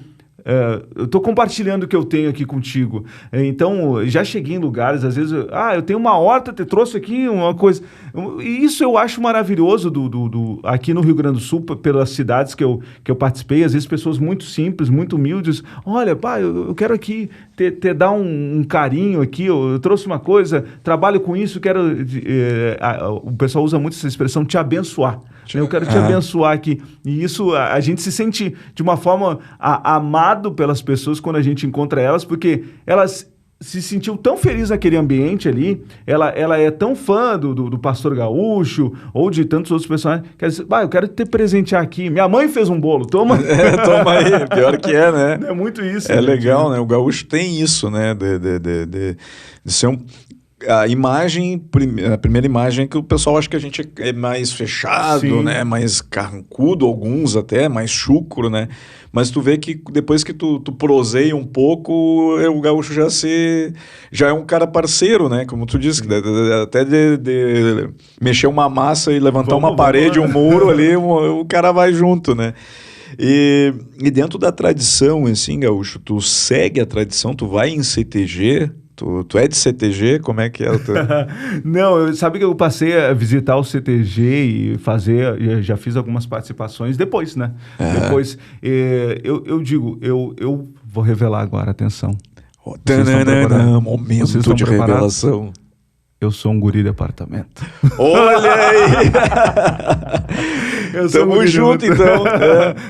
eu estou compartilhando o que eu tenho aqui contigo. Então, já cheguei em lugares, às vezes, eu tenho uma horta, te trouxe aqui uma coisa. E isso eu acho maravilhoso aqui no Rio Grande do Sul, pelas cidades que eu participei, às vezes pessoas muito simples, muito humildes. Olha, pai, eu quero aqui te dar um carinho aqui, eu trouxe uma coisa, trabalho com isso, quero... o pessoal usa muito essa expressão, te abençoar. Eu quero te abençoar aqui. E isso, a gente se sente de uma forma amado pelas pessoas quando a gente encontra elas, porque elas se sentiu tão feliz naquele ambiente ali, ela é tão fã do Pastor Gaúcho ou de tantos outros personagens, que ela diz, eu quero te presentear aqui. Minha mãe fez um bolo, toma. Toma aí, pior que né? É muito isso. É legal, né? O gaúcho tem isso, né? De ser a primeira imagem que o pessoal acha que a gente é mais fechado, sim, né? Mais carrancudo, alguns até, mais chucro, né? Mas tu vê que depois que tu proseia um pouco, o gaúcho já é um cara parceiro, né? Como tu disse, até de mexer uma massa e levantar uma parede, um muro ali, o cara vai junto, né? E dentro da tradição, assim, gaúcho, tu segue a tradição, tu vai em CTG... Tu é de CTG? Como é que é? Não, sabe que eu passei a visitar o CTG e já fiz algumas participações depois, né? Depois, eu digo, eu vou revelar agora, atenção. Momento de revelação. Eu sou um guri de apartamento. Olha aí! Tamo junto, então.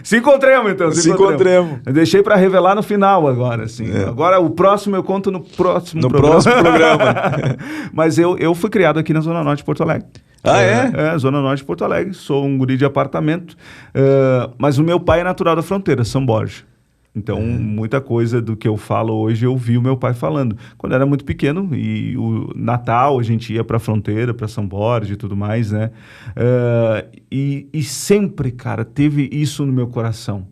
Se encontremos, então. Se encontremos. Eu deixei para revelar no final agora, assim. Agora, o próximo eu conto no próximo programa. Próximo programa. Mas eu fui criado aqui na Zona Norte de Porto Alegre. Zona Norte de Porto Alegre. Sou um guri de apartamento. Mas o meu pai é natural da fronteira, São Borja. Então, muita coisa do que eu falo hoje eu vi o meu pai falando. Quando eu era muito pequeno, e o Natal a gente ia para a fronteira, para São Borja e tudo mais, né? E sempre, cara, teve isso no meu coração.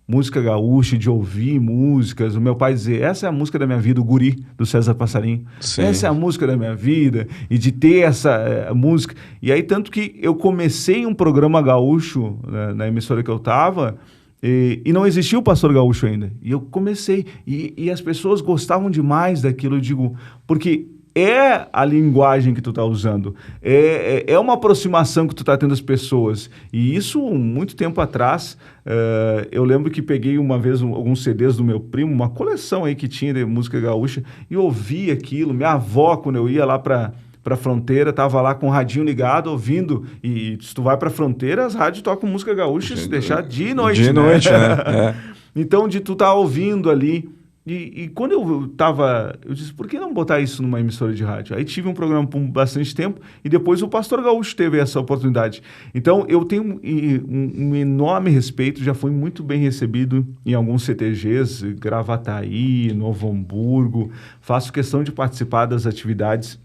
Música gaúcha, de ouvir músicas. O meu pai dizia, essa é a música da minha vida, o Guri, do César Passarinho. Sim. Essa é a música da minha vida. E de ter essa música. E aí, tanto que eu comecei um programa gaúcho, né, na emissora que eu estava... E não existia o Pastor Gaúcho ainda. E eu comecei. E as pessoas gostavam demais daquilo. Eu digo, porque é a linguagem que tu tá usando. É uma aproximação que tu tá tendo das pessoas. E isso, muito tempo atrás, eu lembro que peguei uma vez alguns CDs do meu primo, uma coleção aí que tinha de música gaúcha, e ouvi aquilo. Minha avó, quando eu ia lá para fronteira, tava lá com o radinho ligado, ouvindo, e se tu vai pra fronteira, as rádios tocam música gaúcha, se deixar dia e noite, dia e noite, né? Então, de tu tá ouvindo ali, e quando eu disse, por que não botar isso numa emissora de rádio? Aí tive um programa por bastante tempo, e depois o Pastor Gaúcho teve essa oportunidade. Então, eu tenho um enorme respeito, já fui muito bem recebido em alguns CTGs, Gravataí, Novo Hamburgo, faço questão de participar das atividades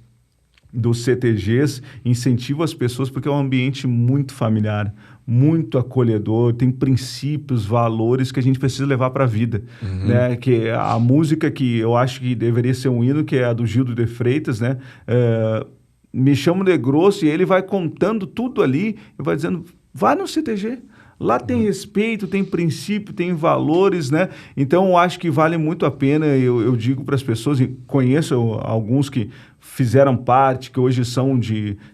dos CTGs, incentivo as pessoas porque é um ambiente muito familiar, muito acolhedor, tem princípios, valores que a gente precisa levar para a vida, né? Que a música que eu acho que deveria ser um hino, que é a do Gildo de Freitas, né? Me chamo de grosso e ele vai contando tudo ali e vai dizendo, vai no CTG. Lá tem respeito, tem princípio, tem valores, né? Então, eu acho que vale muito a pena, eu digo para as pessoas, e conheço alguns que fizeram parte, que hoje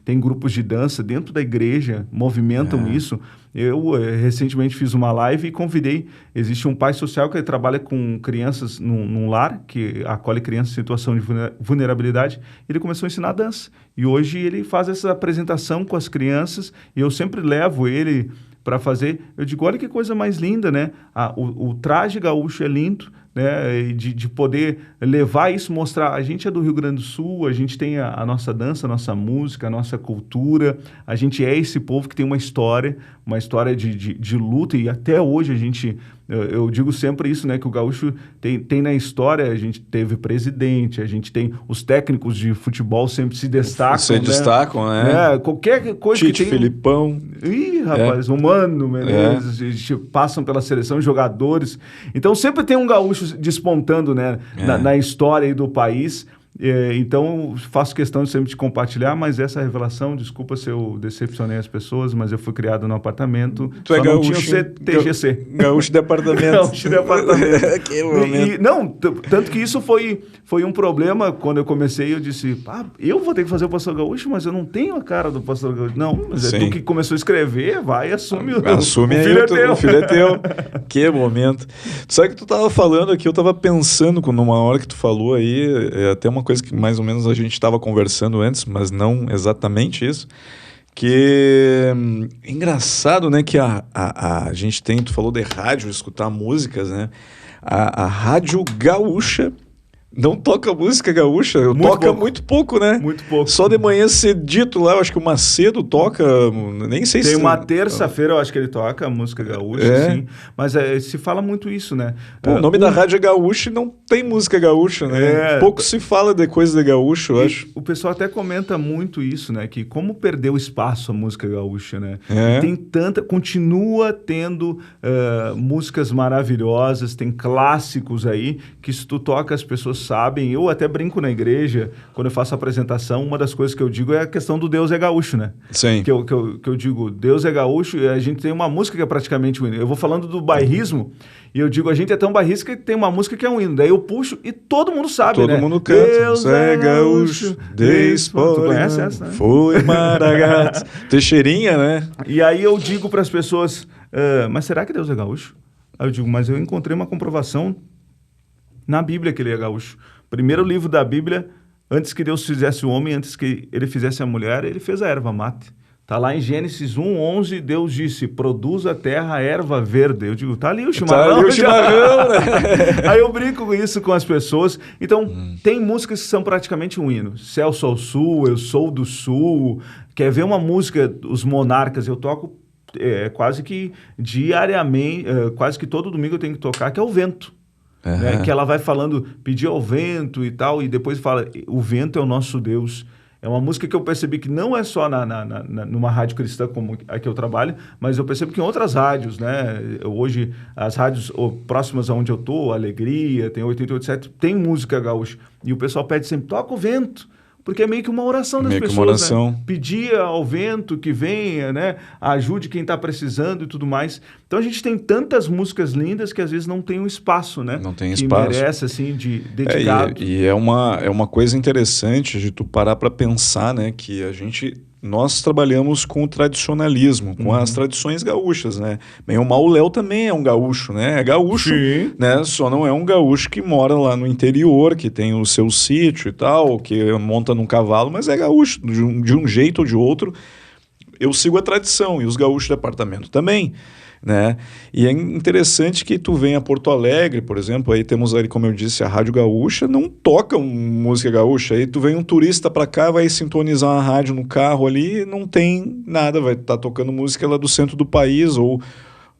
tem grupos de dança dentro da igreja, movimentam isso. Eu recentemente fiz uma live e convidei, existe um pai social que trabalha com crianças num lar, que acolhe crianças em situação de vulnerabilidade, ele começou a ensinar dança. E hoje ele faz essa apresentação com as crianças, e eu sempre levo ele para fazer. Eu digo, olha que coisa mais linda, né? O traje gaúcho é lindo, né? De poder levar isso, mostrar, a gente é do Rio Grande do Sul, a gente tem a nossa dança, a nossa música, a nossa cultura, a gente é esse povo que tem uma história de luta, e até hoje a gente, eu digo sempre isso, né? Que o gaúcho tem na história, a gente teve presidente, a gente tem os técnicos de futebol sempre se destacam, né? Qualquer coisa Tite, que tem... Filipão. Ih, rapaz, o Mano Menezes, a gente passam pela seleção, jogadores. Então sempre tem um gaúcho despontando, né? Na história aí do país. Então, faço questão de sempre de compartilhar, mas essa revelação, desculpa se eu decepcionei as pessoas, mas eu fui criado num apartamento, tu é gaúcho, não tinha TGC. Gaúcho de apartamento. Gaúcho de apartamento. Que momento. Tanto que isso foi um problema quando eu comecei, eu disse, eu vou ter que fazer o Pastor Gaúcho, mas eu não tenho a cara do Pastor Gaúcho. Não, mas é tu que começou a escrever, vai, assume o filho é teu. O filho é teu. Que momento. Sabe que tu tava falando aqui, eu tava pensando, numa hora que tu falou aí, até uma coisa que mais ou menos a gente estava conversando antes, mas não exatamente isso, que é engraçado, né, que a gente tem, tu falou de rádio, escutar músicas, né, a rádio gaúcha não toca música gaúcha, muito pouco, né? Muito pouco. Só de manhã cedito lá, eu acho que o Macedo toca, nem sei se... Tem uma terça-feira, eu acho que ele toca música gaúcha, sim. Mas se fala muito isso, né? O nome da rádio é gaúcha e não tem música gaúcha, né? Pouco se fala de coisa de gaúcho, eu acho. O pessoal até comenta muito isso, né? Que como perdeu espaço a música gaúcha, né? Tem continua tendo músicas maravilhosas, tem clássicos aí, que se tu toca as pessoas sabem. Eu até brinco na igreja, quando eu faço a apresentação, uma das coisas que eu digo é a questão do Deus é gaúcho, né? Sim. Que eu digo, Deus é gaúcho, e a gente tem uma música que é praticamente um hino. Eu vou falando do bairrismo, e eu digo, a gente é tão bairrista que tem uma música que é um hino. Daí eu puxo e todo mundo sabe, todo mundo canta. Deus é gaúcho, tu conhece essa, né? Foi Maragatos. Teixeirinha, né? E aí eu digo para as pessoas, mas será que Deus é gaúcho? Aí eu digo, mas eu encontrei uma comprovação na Bíblia que ele é gaúcho. Primeiro livro da Bíblia, antes que Deus fizesse o homem, antes que ele fizesse a mulher, ele fez a erva mate. Tá lá em Gênesis 1:11, Deus disse, produz a terra erva verde. Eu digo, tá ali o chimarrão. Tá ali o chimarrão, né? Aí eu brinco com isso com as pessoas. Então, tem músicas que são praticamente um hino. Céu, Sol, Sul, Eu Sou do Sul. Quer ver uma música, Os Monarcas, eu toco quase que diariamente, quase que todo domingo eu tenho que tocar, que é o Vento. Né? Que ela vai falando, pedir ao vento e tal, e depois fala, o vento é o nosso Deus. É uma música que eu percebi que não é só numa rádio cristã como a que eu trabalho, mas eu percebo que em outras rádios, né? Hoje, as rádios próximas aonde eu tô, Alegria, tem 88.7, tem música gaúcha. E o pessoal pede sempre, toca o vento. Porque é meio que uma oração das pessoas, uma oração. Né? Pedir ao vento que venha, né? Ajude quem está precisando e tudo mais. Então, Então a gente tem tantas músicas lindas que às vezes não tem um espaço, né? Não tem que espaço. merece, assim, de dedicado. E é uma coisa interessante de tu parar para pensar, né? Que nós trabalhamos com o tradicionalismo, com as tradições gaúchas, né? Bem ou mal, o Léo também é um gaúcho, né? É gaúcho, Sim. né? Só não é um gaúcho que mora lá no interior, que tem o seu sítio e tal, que monta num cavalo, mas é gaúcho, de um jeito ou de outro. Eu sigo a tradição, e os gaúchos de apartamento também, né? E é interessante que tu vem a Porto Alegre, por exemplo, aí temos ali, como eu disse, a Rádio Gaúcha, não toca música gaúcha, aí tu vem um turista para cá, vai sintonizar uma rádio no carro ali, não tem nada, vai estar tocando música lá do centro do país, ou,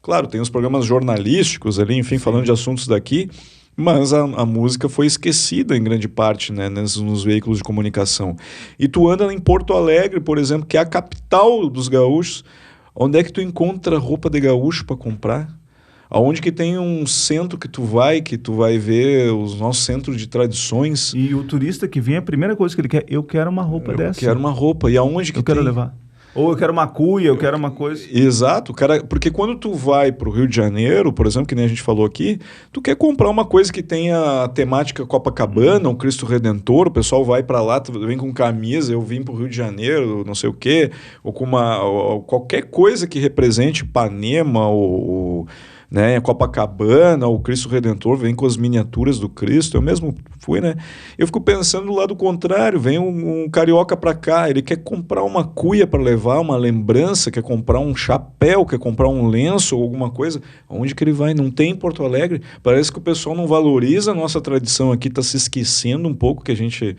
claro, tem os programas jornalísticos ali, enfim, falando de assuntos daqui, mas a música foi esquecida em grande parte, né, nos veículos de comunicação. E tu anda em Porto Alegre, por exemplo, que é a capital dos gaúchos. Onde é que tu encontra roupa de gaúcho para comprar? Aonde que tem um centro que tu vai ver os nossos centros de tradições? E o turista que vem, a primeira coisa que ele quer, eu quero uma roupa dessa. Eu quero uma roupa. E aonde que eu quero levar? Ou eu quero uma cuia, eu quero uma coisa. Exato, cara, porque quando tu vai para o Rio de Janeiro, por exemplo, que nem a gente falou aqui, tu quer comprar uma coisa que tenha a temática Copacabana, o Cristo Redentor, o pessoal vai para lá, tu vem com camisa, eu vim para o Rio de Janeiro, não sei o quê, ou com ou qualquer coisa que represente Ipanema, ou né, Copacabana, o Cristo Redentor, vem com as miniaturas do Cristo, eu mesmo fui, né? Eu fico pensando do lado contrário, vem um carioca para cá, ele quer comprar uma cuia para levar, uma lembrança, quer comprar um chapéu, quer comprar um lenço ou alguma coisa, onde que ele vai? Não tem em Porto Alegre, parece que o pessoal não valoriza a nossa tradição aqui, está se esquecendo um pouco que a gente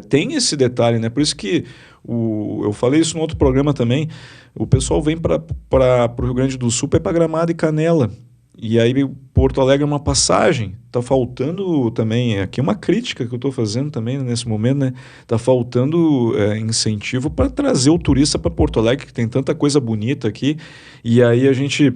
tem esse detalhe, né? Por isso que eu falei isso no outro programa também, o pessoal vem para o Rio Grande do Sul para Gramado e Canela. E aí Porto Alegre é uma passagem. Está faltando também, aqui uma crítica que eu estou fazendo também nesse momento, né? Está faltando incentivo para trazer o turista para Porto Alegre, que tem tanta coisa bonita aqui. E aí a gente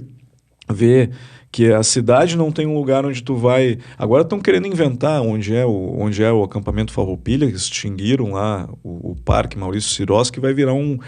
vê que a cidade não tem um lugar onde tu vai... Agora estão querendo inventar onde é o acampamento Farroupilha, que extinguiram lá o Parque Maurício Sirotsky, que vai virar um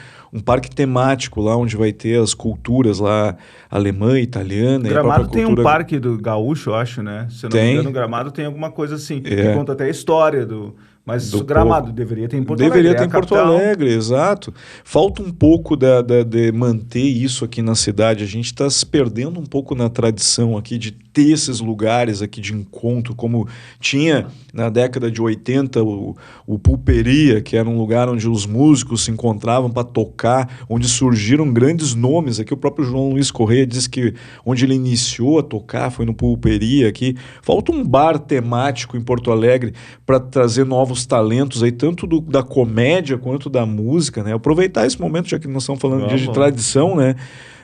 parque temático lá, onde vai ter as culturas lá, alemã, italiana... Gramado e a própria tem cultura... um parque do gaúcho, eu acho, né? Se eu não me engano, Gramado tem alguma coisa assim, que conta até a história do... Mas o Gramado deveria ter em Porto Alegre. Deveria ter em Porto Alegre, exato. Falta um pouco de manter isso aqui na cidade. A gente está se perdendo um pouco na tradição aqui de ter esses lugares aqui de encontro, como tinha na década de 80 o Pulperia, que era um lugar onde os músicos se encontravam para tocar, onde surgiram grandes nomes. Aqui o próprio João Luiz Correia diz que onde ele iniciou a tocar foi no Pulperia aqui. Falta um bar temático em Porto Alegre para trazer novos talentos aí, tanto da comédia quanto da música, né? Aproveitar esse momento, já que nós estamos falando de tradição, né?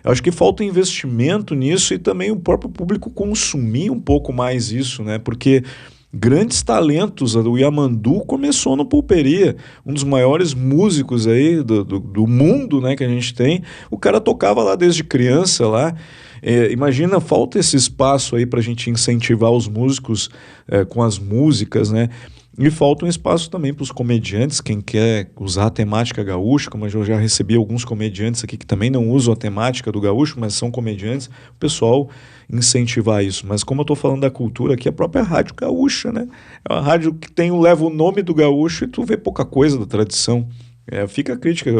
Eu acho que falta investimento nisso e também o próprio público consumir um pouco mais isso, né? Porque grandes talentos, o Yamandu começou no Pulperia, um dos maiores músicos aí do mundo, né, que a gente tem. O cara tocava lá desde criança lá. Imagina, falta esse espaço aí para a gente incentivar os músicos com as músicas, né? E falta um espaço também para os comediantes, quem quer usar a temática gaúcha, como eu já recebi alguns comediantes aqui que também não usam a temática do gaúcho, mas são comediantes, o pessoal incentivar isso. Mas como eu estou falando da cultura aqui, a própria Rádio Gaúcha, né? É uma rádio que leva o nome do gaúcho e tu vê pouca coisa da tradição. Fica a crítica,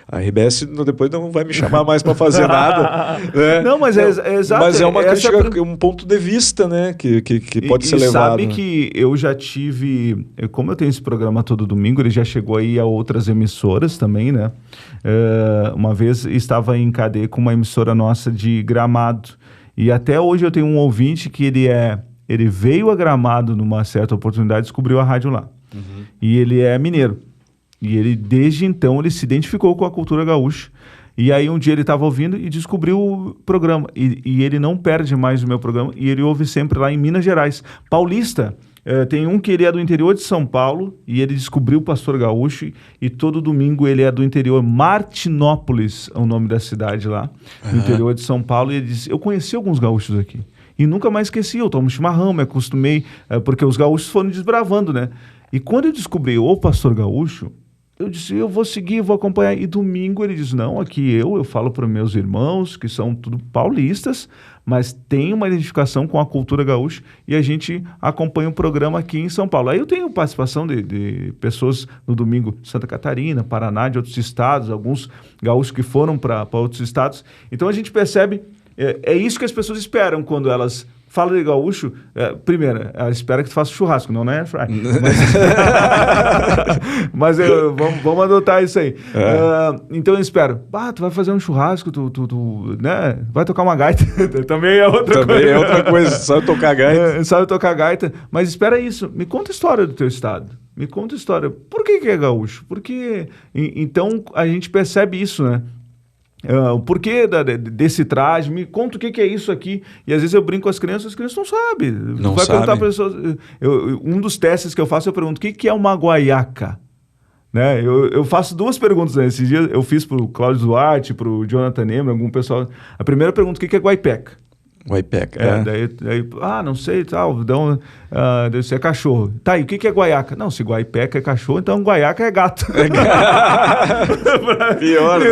a RBS depois não vai me chamar mais para fazer nada, né? Não, mas é exato. Mas é uma crítica, um ponto de vista, né? Que pode ser levado. Sabe que eu já tive, como eu tenho esse programa todo domingo, ele já chegou aí a outras emissoras também, né? Uma vez estava em cadeia com uma emissora nossa de Gramado, e até hoje eu tenho um ouvinte que ele veio a Gramado numa certa oportunidade, descobriu a rádio lá. Uhum. E ele é mineiro. E ele, desde então, ele se identificou com a cultura gaúcha. E aí, um dia ele estava ouvindo e descobriu o programa. E ele não perde mais o meu programa. E ele ouve sempre lá em Minas Gerais. Paulista, tem um que ele é do interior de São Paulo. E ele descobriu o Pastor Gaúcho. E todo domingo ele é do interior. Martinópolis é o nome da cidade lá. No interior de São Paulo. E ele diz, eu conheci alguns gaúchos aqui. E nunca mais esqueci. Eu tomo chimarrão, me acostumei. Porque os gaúchos foram desbravando, né? E quando eu descobri o Pastor Gaúcho... Eu disse, eu vou seguir, vou acompanhar. E domingo ele diz, não, aqui eu falo para meus irmãos, que são tudo paulistas, mas tem uma identificação com a cultura gaúcha e a gente acompanha o programa aqui em São Paulo. Aí eu tenho participação de pessoas no domingo de Santa Catarina, Paraná, de outros estados, alguns gaúchos que foram para outros estados. Então a gente percebe, é isso que as pessoas esperam quando elas falam de gaúcho. Primeiro, ela espera que tu faça churrasco, não é? Mas vamos adotar isso aí. Então eu espero, tu vai fazer um churrasco, tu né? Vai tocar uma gaita. Também é outra coisa. Sabe tocar gaita. Sabe tocar gaita. Mas espera isso, me conta a história do teu estado. Me conta a história. Por que é gaúcho? Porque então a gente percebe isso, né? O porquê desse traje, me conta o que é isso aqui. E às vezes eu brinco com as crianças não sabem. Não vai sabe. perguntar para pessoas. Um dos testes que eu faço, eu pergunto: o que é uma guaiaca? Né? Eu faço 2 perguntas. Né? Esses dias eu fiz para o Cláudio Duarte, para o Jonathan Neymer, algum pessoal. A primeira pergunta: o que é guaipeca? Guaipeca. Daí, não sei, tal, deve ser cachorro. Tá, e o que é guaiaca? Não, se guaipeca é cachorro, então guaiaca é gato. Pior, né,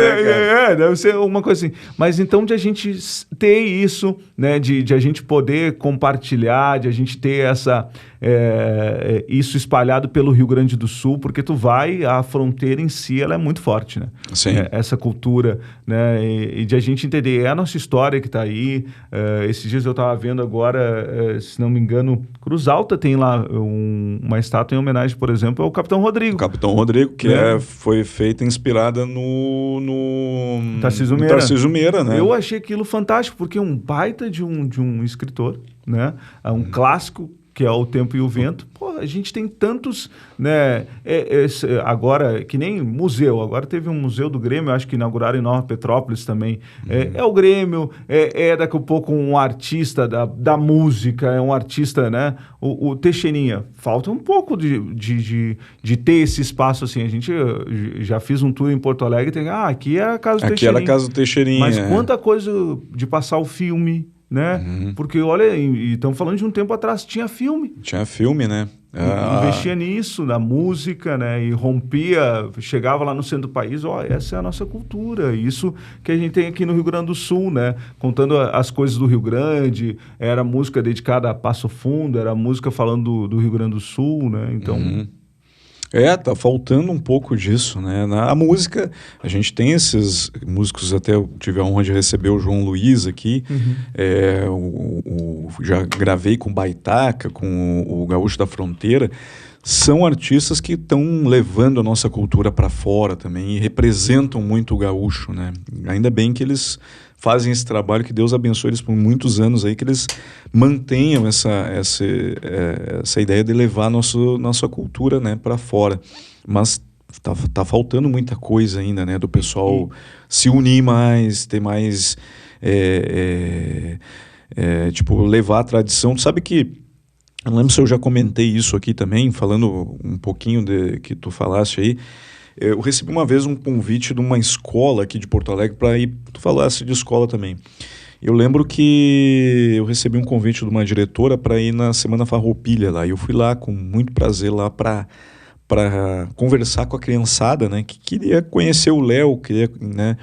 cara? Deve ser uma coisa assim. Mas então de a gente ter isso, né, de a gente poder compartilhar, de a gente ter isso espalhado pelo Rio Grande do Sul, porque a fronteira em si, ela é muito forte, né? Sim. Essa cultura, né, e de a gente entender, é a nossa história que está aí. Esses dias eu estava vendo agora, se não me engano, Cruz Alta tem lá uma estátua em homenagem, por exemplo, ao Capitão Rodrigo. O Capitão Rodrigo, que foi feita inspirada no Tarcísio Meira, né? Eu achei aquilo fantástico, porque é um baita de um escritor, né? É um clássico, que é O Tempo e o Vento. Pô, a gente tem tantos, né? Agora, que nem museu. Agora teve um museu do Grêmio, acho que inauguraram em Nova Petrópolis também. É o Grêmio, daqui a pouco um artista da música, é um artista, né? O Teixeirinha. Falta um pouco de ter esse espaço assim. A gente já fiz um tour em Porto Alegre, aqui é a Casa do Teixeirinha. Aqui era a Casa do Teixeirinha. Mas quanta coisa de passar o filme, né? Porque, olha, estamos falando de um tempo atrás, tinha filme. Tinha filme, né? Investia nisso, na música, né? E rompia, chegava lá no centro do país, essa é a nossa cultura. Isso que a gente tem aqui no Rio Grande do Sul, né? Contando as coisas do Rio Grande, era música dedicada a Passo Fundo, era música falando do Rio Grande do Sul, né? Então... tá faltando um pouco disso, né? A música, a gente tem esses músicos, até eu tive a honra de receber o João Luiz aqui, já gravei com Baitaca, com o Gaúcho da Fronteira, são artistas que estão levando a nossa cultura para fora também e representam muito o gaúcho, né? Ainda bem que eles fazem esse trabalho, que Deus abençoe eles por muitos anos aí, que eles mantenham essa ideia de levar nossa cultura, né, para fora. Mas tá faltando muita coisa ainda, né, do pessoal se unir mais, ter mais, levar a tradição. Tu sabe que, eu não lembro se eu já comentei isso aqui também, falando um pouquinho que tu falaste aí. Eu recebi uma vez um convite de uma escola aqui de Porto Alegre para ir, tu falasse de escola também. Eu lembro que eu recebi um convite de uma diretora para ir na Semana Farroupilha lá, e eu fui lá com muito prazer lá para conversar com a criançada, né, que queria conhecer o Léo, né,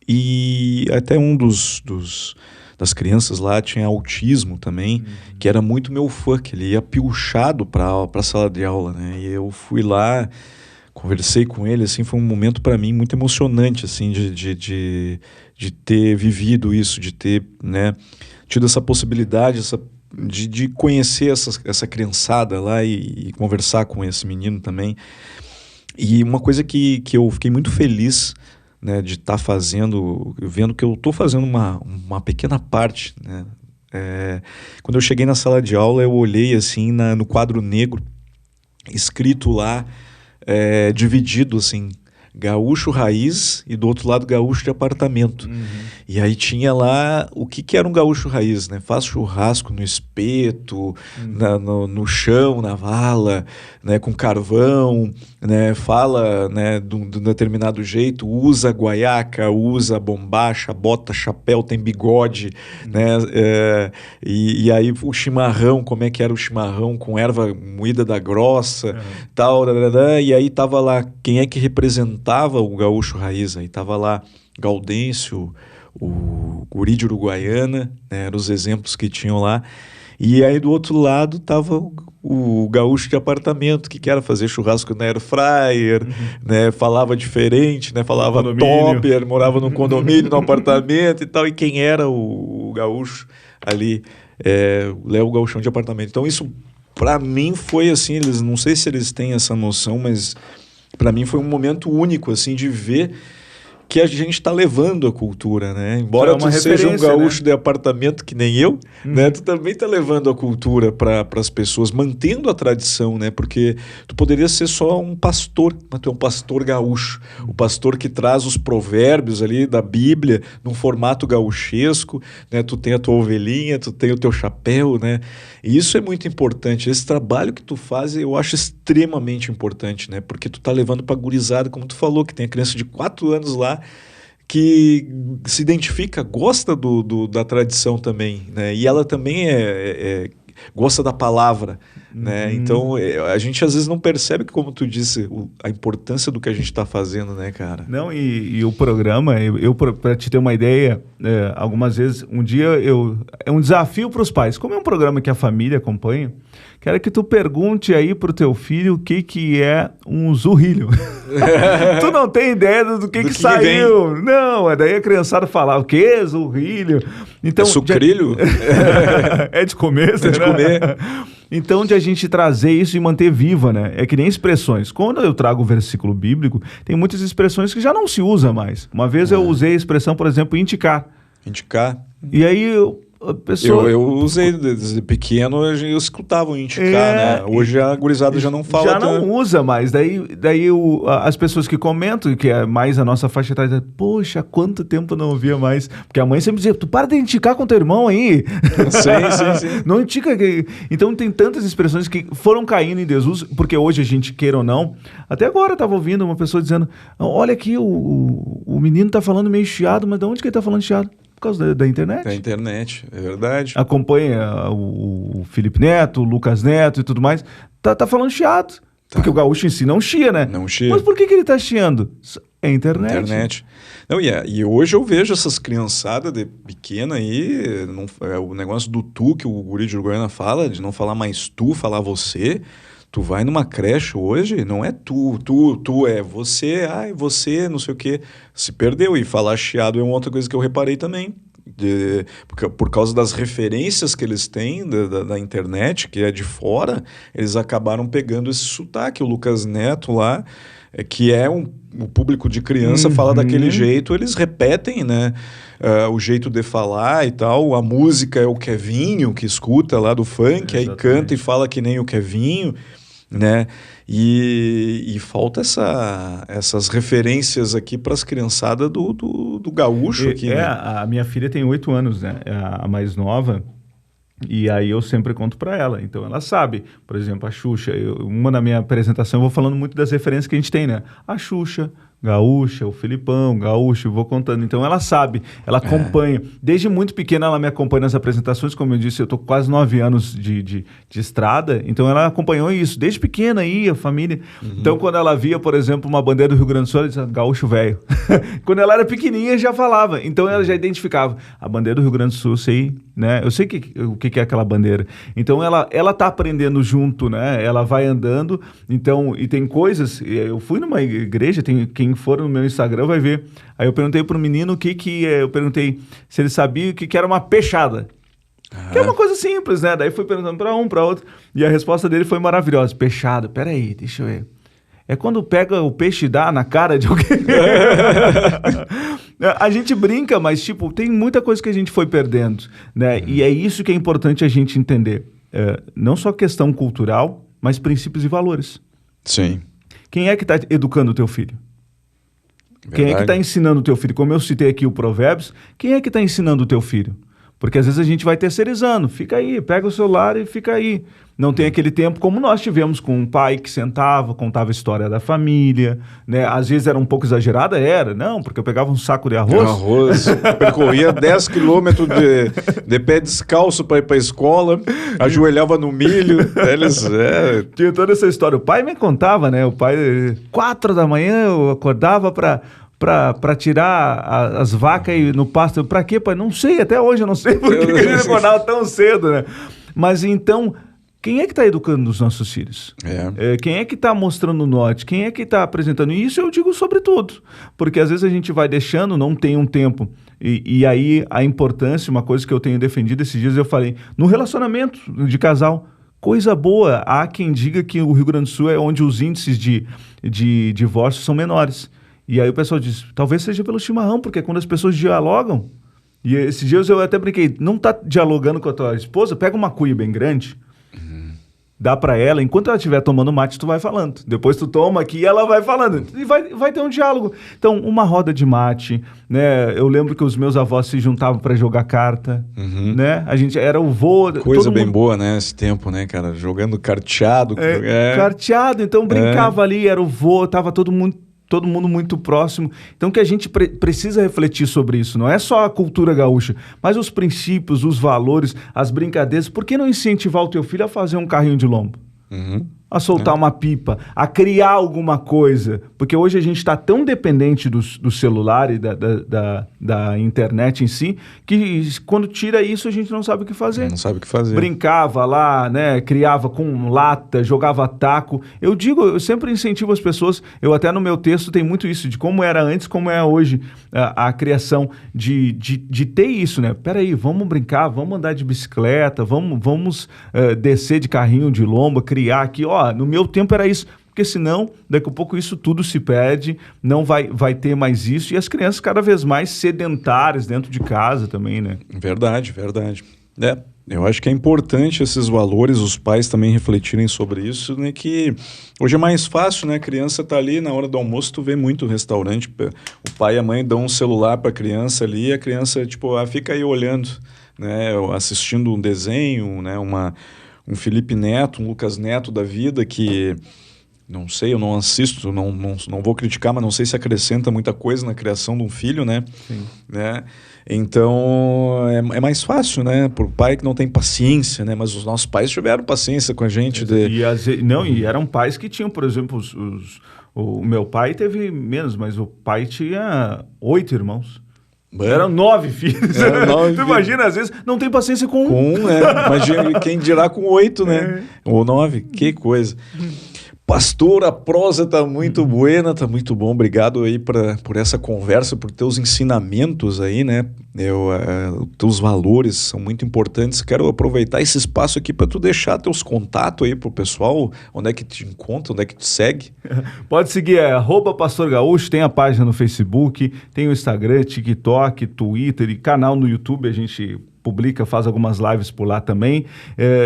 e até um das crianças lá tinha autismo também, que era muito meu fã, que ele ia piochado para a sala de aula, né, e eu fui lá, conversei com ele, assim, foi um momento para mim muito emocionante, assim, de ter vivido isso, de ter, né, tido essa possibilidade, de conhecer essa criançada lá e conversar com esse menino também. E uma coisa que eu fiquei muito feliz, né, de estar fazendo, vendo que eu estou fazendo uma pequena parte, né, quando eu cheguei na sala de aula, eu olhei assim no quadro negro, escrito lá, dividido assim, gaúcho raiz e do outro lado gaúcho de apartamento. E aí tinha lá o que era um gaúcho raiz, né? Faz churrasco no espeto, no chão, na vala, né? Com carvão, né? Fala, né? De um determinado jeito, usa guaiaca, usa bombacha, bota chapéu, tem bigode, né? E aí o chimarrão, como é que era o chimarrão com erva moída da grossa, tal, e aí tava lá quem é que representava o gaúcho raiz, aí tava lá Gaudêncio, o guri de Uruguaiana, né, eram os exemplos que tinham lá, e aí do outro lado tava o gaúcho de apartamento, que era fazer churrasco na air fryer, né, falava diferente, né, falava topper, morava num condomínio, num apartamento e tal, e quem era o gaúcho ali, o Léo Gauchão de apartamento. Então isso, para mim, foi assim, eles, não sei se eles têm essa noção, mas para mim foi um momento único, assim, de ver que a gente está levando a cultura, né? Embora tu seja um gaúcho, né, de apartamento que nem eu, né? Tu também está levando a cultura para as pessoas, mantendo a tradição, né? Porque tu poderia ser só um pastor, mas tu é um pastor gaúcho, o pastor que traz os provérbios ali da Bíblia num formato gauchesco, né? Tu tem a tua ovelhinha, tu tem o teu chapéu, né? E isso é muito importante. Esse trabalho que tu faz, eu acho extremamente importante, né? Porque tu tá levando para gurizada, como tu falou, que tem a criança de 4 anos lá, que se identifica, gosta da tradição também, né? E ela também gosta da palavra, né? Então, a gente às vezes não percebe, como tu disse, a importância do que a gente está fazendo, né, cara? Não, e o programa, para te ter uma ideia, algumas vezes, um dia é um desafio para os pais, como é um programa que a família acompanha, quero que tu pergunte aí pro teu filho o que é um zurrilho. Tu não tem ideia do que saiu. Vem. Não, daí a criançada fala, o que? Zurrilho? Então, sucrilho? É de comer, é de comer. Então, de a gente trazer isso e manter viva, né? É que nem expressões. Quando eu trago o versículo bíblico, tem muitas expressões que já não se usa mais. Uma vez eu usei a expressão, por exemplo, indicar. Indicar. E aí a pessoa... Eu usei desde pequeno, eu escutava o indicar, né? Hoje a gurizada já não fala. Já não usa mais. Daí as pessoas que comentam, que é mais a nossa faixa etária, dizem, poxa, quanto tempo eu não ouvia mais. Porque a mãe sempre dizia, tu para de indicar com teu irmão aí. Sim. Não indica. Então tem tantas expressões que foram caindo em desuso, porque hoje a gente, queira ou não, até agora eu estava ouvindo uma pessoa dizendo, olha aqui, o menino tá falando meio chiado, mas de onde que ele tá falando chiado? Por causa da internet. Da internet, é verdade. Acompanha o Felipe Neto, o Lucas Neto e tudo mais. Tá falando chiado. Tá. Porque o gaúcho em si não chia, né? Não chia. Mas por que ele tá chiando? É internet. Não, e hoje eu vejo essas criançadas de pequena aí, o negócio do tu, que o guri de Uruguaiana fala, de não falar mais tu, falar você. Tu vai numa creche hoje, não é tu, é você, você, não sei o quê. Se perdeu. E falar chiado é uma outra coisa que eu reparei também. Por causa das referências que eles têm da internet, que é de fora, eles acabaram pegando esse sotaque. O Lucas Neto lá, que é o público de criança, fala daquele jeito, eles repetem, né? O jeito de falar e tal. A música é o Kevinho, que escuta lá do funk, aí canta e fala que nem o Kevinho, né? E falta essas referências aqui para as criançadas do gaúcho aqui, né? A minha filha tem 8 anos, né? É a mais nova. E aí eu sempre conto para ela. Então ela sabe, por exemplo, a Xuxa. Uma na minha apresentação eu vou falando muito das referências que a gente tem, né? A Xuxa, gaúcha, o Filipão, gaúcho, eu vou contando. Então ela sabe, ela acompanha. Desde muito pequena ela me acompanha nas apresentações, como eu disse, eu tô com quase 9 anos de estrada, então ela acompanhou isso. Desde pequena aí, a família. Então quando ela via, por exemplo, uma bandeira do Rio Grande do Sul, ela dizia, gaúcho velho. Quando ela era pequenininha, já falava. Então ela já identificava. A bandeira do Rio Grande do Sul, sei, né? Eu sei o que é aquela bandeira. Então ela tá aprendendo junto, né? Ela vai andando, então, e tem coisas, eu fui numa igreja, quem for no meu Instagram vai ver. Aí eu perguntei pro menino eu perguntei se ele sabia o que era uma peixada. Que é uma coisa simples, né? Daí fui perguntando para um, para outro, e a resposta dele foi maravilhosa. Peixada, peraí, deixa eu ver. É quando pega o peixe e dá na cara de alguém. A gente brinca, mas tipo, tem muita coisa que a gente foi perdendo, né? E é isso que é importante a gente entender. Não só questão cultural, mas princípios e valores. Sim. Quem é que está educando o teu filho? Quem é que está ensinando o teu filho? Como eu citei aqui o Provérbios, quem é que está ensinando o teu filho? Porque às vezes a gente vai terceirizando, fica aí, pega o celular e fica aí. Não tem aquele tempo como nós tivemos com um pai que sentava, contava a história da família, né? Às vezes era um pouco exagerada, não, porque eu pegava um saco de arroz. Percorria 10 quilômetros de pé descalço para ir para a escola, ajoelhava no milho. Tinha toda essa história. O pai me contava, né? O pai, 4 da manhã, eu acordava para tirar as vacas no pasto. Para quê, pai? Não sei, até hoje eu não sei por que a gente acordava tão cedo, né? Mas então, quem é que está educando os nossos filhos? Quem é que está mostrando o norte? Quem é que está apresentando? E isso eu digo sobre tudo, porque às vezes a gente vai deixando, não tem um tempo. E aí a importância, uma coisa que eu tenho defendido esses dias, eu falei, no relacionamento de casal, coisa boa, há quem diga que o Rio Grande do Sul é onde os índices de divórcio são menores. E aí o pessoal diz, talvez seja pelo chimarrão, porque quando as pessoas dialogam, e esses dias eu até brinquei, não tá dialogando com a tua esposa, pega uma cuia bem grande, dá para ela, enquanto ela estiver tomando mate, tu vai falando. Depois tu toma aqui e ela vai falando. E vai ter um diálogo. Então, uma roda de mate, né? Eu lembro que os meus avós se juntavam para jogar carta, né? A gente era o vô... Coisa bem boa, né? Esse tempo, né, cara? Jogando carteado. Carteado. Então, brincava ali, era o vô, tava todo mundo muito próximo. Então, que a gente precisa refletir sobre isso. Não é só a cultura gaúcha, mas os princípios, os valores, as brincadeiras. Por que não incentivar o teu filho a fazer um carrinho de lombo? A soltar uma pipa, a criar alguma coisa. Porque hoje a gente está tão dependente do celular e da internet em si, que quando tira isso a gente não sabe o que fazer. Não sabe o que fazer. Brincava lá, né? Criava com lata, jogava taco. Eu sempre incentivo as pessoas, eu até no meu texto tem muito isso, de como era antes, como é hoje a criação de ter isso, né? Peraí, vamos brincar, vamos andar de bicicleta, vamos descer de carrinho de lomba, criar aqui, no meu tempo era isso, porque senão, daqui a pouco isso tudo se perde, não vai ter mais isso, e as crianças cada vez mais sedentárias dentro de casa também, né? Verdade. Eu acho que é importante esses valores, os pais também refletirem sobre isso, né, que hoje é mais fácil, né, a criança tá ali na hora do almoço, tu vê muito restaurante, o pai e a mãe dão um celular para a criança ali, e a criança, fica aí olhando, né, assistindo um desenho, né, um Felipe Neto, um Lucas Neto da vida, que não sei, eu não assisto, não vou criticar, mas não sei se acrescenta muita coisa na criação de um filho, né? Sim. Né? Então, é mais fácil, né? Por pai que não tem paciência, né? Mas os nossos pais tiveram paciência com a gente. E eram pais que tinham, por exemplo, o meu pai teve menos, mas o pai tinha 8 irmãos. Eram 9 filhos. Tu imagina, às vezes, não tem paciência com um. Com um, Imagina quem dirá com 8, né? Ou 9, que coisa. Pastor, a prosa está muito buena, está muito bom. Obrigado aí por essa conversa, por teus ensinamentos aí, né? Teus valores são muito importantes. Quero aproveitar esse espaço aqui para tu deixar teus contatos aí pro pessoal. Onde é que te encontra, onde é que te segue? Pode seguir, @Pastor Gaúcho, tem a página no Facebook, tem o Instagram, TikTok, Twitter e canal no YouTube, a gente publica, faz algumas lives por lá também.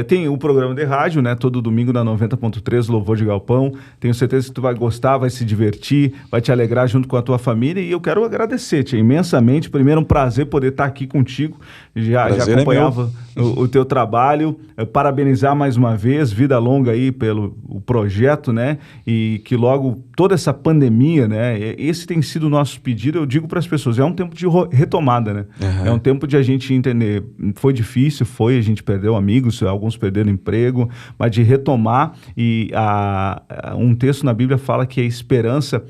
Tem o programa de rádio, né? Todo domingo na 90.3, Louvor de Galpão. Tenho certeza que tu vai gostar, vai se divertir, vai te alegrar junto com a tua família. E eu quero agradecer-te imensamente. Primeiro, um prazer poder estar aqui contigo. Já acompanhava o teu trabalho. Parabenizar mais uma vez, vida longa aí pelo projeto, né? E que logo toda essa pandemia, né? Esse tem sido o nosso pedido. Eu digo para as pessoas, é um tempo de retomada, né? É um tempo de a gente entender. Foi difícil, a gente perdeu amigos, alguns perderam emprego, mas de retomar. E um texto na Bíblia fala que a esperança,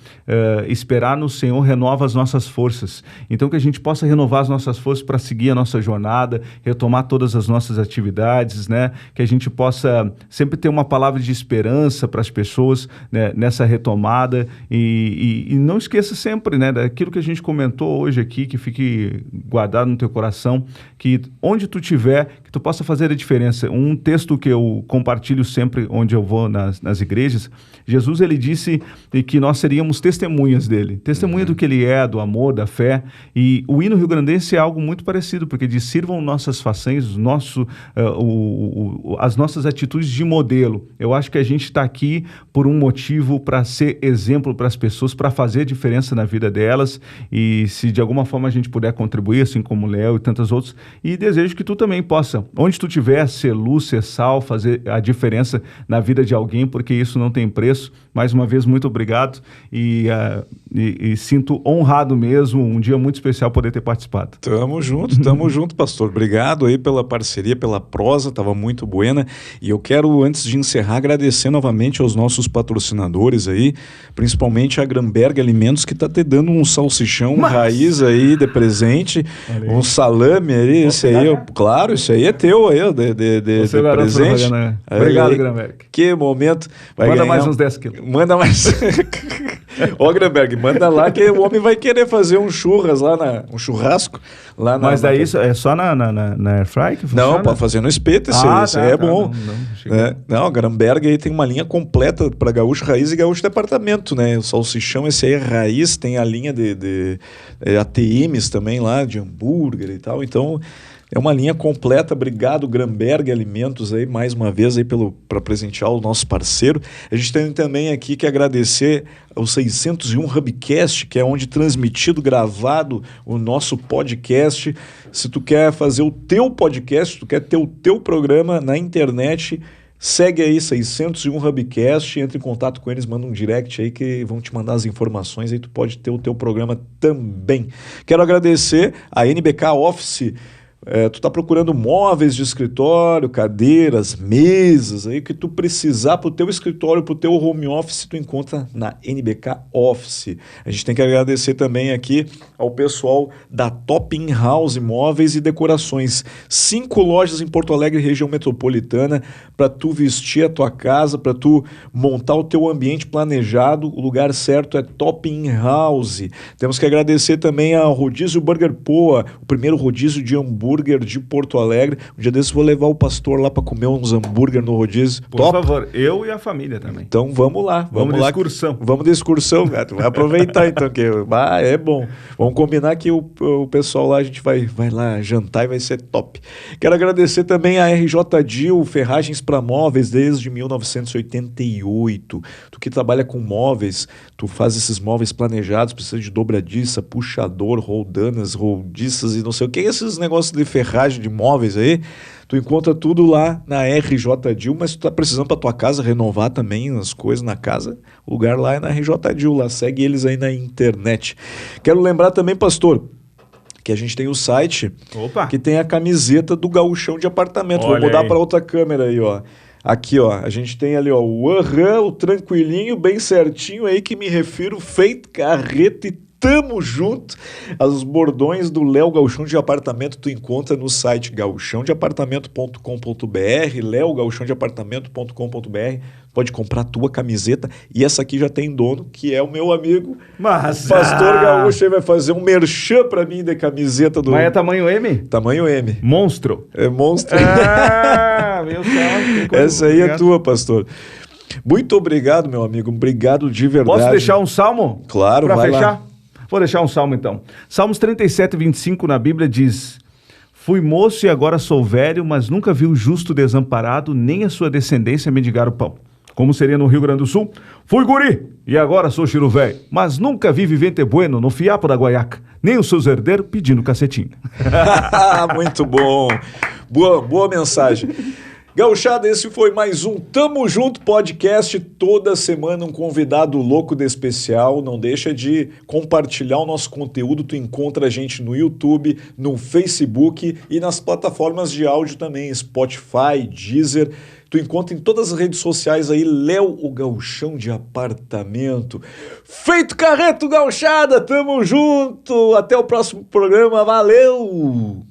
esperar no Senhor renova as nossas forças. Então que a gente possa renovar as nossas forças para seguir a nossa jornada, retomar todas as nossas atividades, né? Que a gente possa sempre ter uma palavra de esperança para as pessoas, né? Nessa retomada e não esqueça sempre, né? Daquilo que a gente comentou hoje aqui, que fique guardado no teu coração, que onde tu estiver, que que tu possa fazer a diferença. Um texto que eu compartilho sempre onde eu vou nas igrejas, Jesus ele disse que nós seríamos testemunhas dele, testemunha do que ele é, do amor, da fé, e o hino rio-grandense é algo muito parecido, porque diz, sirvam nossas façanhas, as nossas atitudes de modelo. Eu acho que a gente está aqui por um motivo, para ser exemplo para as pessoas, para fazer diferença na vida delas, e se de alguma forma a gente puder contribuir, assim como o Léo e tantos outros, e desejo que tu também possa, onde tu estiver, ser luz, ser sal, fazer a diferença na vida de alguém, porque isso não tem preço. Mais uma vez, muito obrigado e sinto honrado mesmo, um dia muito especial poder ter participado. Tamo junto, pastor. Obrigado aí pela parceria, pela prosa, estava muito buena. E eu quero, antes de encerrar, agradecer novamente aos nossos patrocinadores aí, principalmente a Gramberg Alimentos, que está te dando um salsichão raiz aí de presente, um salame aí, esse aí, claro, esse aí é teu aí, de presente. Obrigado, Gramberg. Que momento. Manda mais uns 10 quilos. Manda mais. Ó, Gramberg, manda lá que o homem vai querer fazer um churrasco lá na... Mas daí é só na Airfry que funciona? Não, pode fazer no espeto, esse aí é bom. Não, Gramberg aí tem uma linha completa para gaúcho raiz e gaúcho de apartamento, né? O salsichão, esse aí é raiz, tem a linha de ATMs também lá, de hambúrguer e tal, então... É uma linha completa. Obrigado, Gramberg Alimentos, aí, mais uma vez para presentear o nosso parceiro. A gente tem também aqui que agradecer ao 601 Hubcast, que é onde transmitido, gravado o nosso podcast. Se tu quer fazer o teu podcast, tu quer ter o teu programa na internet, segue aí 601 Hubcast, entra em contato com eles, manda um direct aí que vão te mandar as informações, aí tu pode ter o teu programa também. Quero agradecer a NBK Office. Tu está procurando móveis de escritório, cadeiras, mesas, aí que tu precisar para o teu escritório, para o teu home office, tu encontra na NBK Office. A gente tem que agradecer também aqui ao pessoal da Top In House Móveis e Decorações. 5 lojas em Porto Alegre, região metropolitana, para tu vestir a tua casa, para tu montar o teu ambiente planejado. O lugar certo é Top In House. Temos que agradecer também ao Rodízio Burger Poa, o primeiro rodízio de hambúrguer de Porto Alegre. Um dia desses vou levar o pastor lá para comer uns hambúrguer no rodízio. Por favor, eu e a família também. Então vamos lá. Vamos de excursão. Vamos de excursão, gato. Vai aproveitar então, que é bom. Vamos combinar que o pessoal lá, a gente vai lá jantar e vai ser top. Quero agradecer também a RJ Dil, ferragens para móveis desde 1988. Tu que trabalha com móveis, tu faz esses móveis planejados, precisa de dobradiça, puxador, roldanas, roldiças e não sei o que, esses negócios de ferragem de móveis aí, tu encontra tudo lá na RJ Dil, mas tu tá precisando para tua casa renovar também as coisas na casa, o lugar lá é na RJ Dil, lá segue eles aí na internet. Quero lembrar também, pastor, que a gente tem o site que tem a camiseta do Gauchão de Apartamento. Vou mudar para outra câmera aí, ó. Aqui, ó, a gente tem ali, ó, o tranquilinho, bem certinho aí, que me refiro, feito carreta e tamo junto. Os bordões do Léo Gauchão de Apartamento tu encontra no site gauchãodeapartamento.com.br, leogauchãodeapartamento.com.br. Pode comprar a tua camiseta. E essa aqui já tem dono, que é o meu amigo Pastor Gaúcho. Ele vai fazer um merchan pra mim de camiseta do... Mas é tamanho M? Tamanho M. Monstro. É monstro. Meu Deus. Essa aí é tua, pastor. Muito obrigado, meu amigo. Obrigado de verdade. Posso deixar um salmo? Claro, pra vai fechar? lá. Vou deixar um salmo então. Salmos 37, 25 na Bíblia diz: fui moço e agora sou velho, mas nunca vi o justo desamparado, nem a sua descendência mendigar o pão. Como seria no Rio Grande do Sul? Fui guri e agora sou chiro velho, mas nunca vi vivente bueno no fiapo da guaiaca, nem os seus herdeiros pedindo cacetinho. Muito bom. Boa mensagem. Gauchada, esse foi mais um Tamo Junto Podcast. Toda semana um convidado louco de especial. Não deixa de compartilhar o nosso conteúdo. Tu encontra a gente no YouTube, no Facebook e nas plataformas de áudio também, Spotify, Deezer. Tu encontra em todas as redes sociais aí, Léo, o Gauchão de Apartamento. Feito carreto, Gauchada, tamo junto. Até o próximo programa, valeu!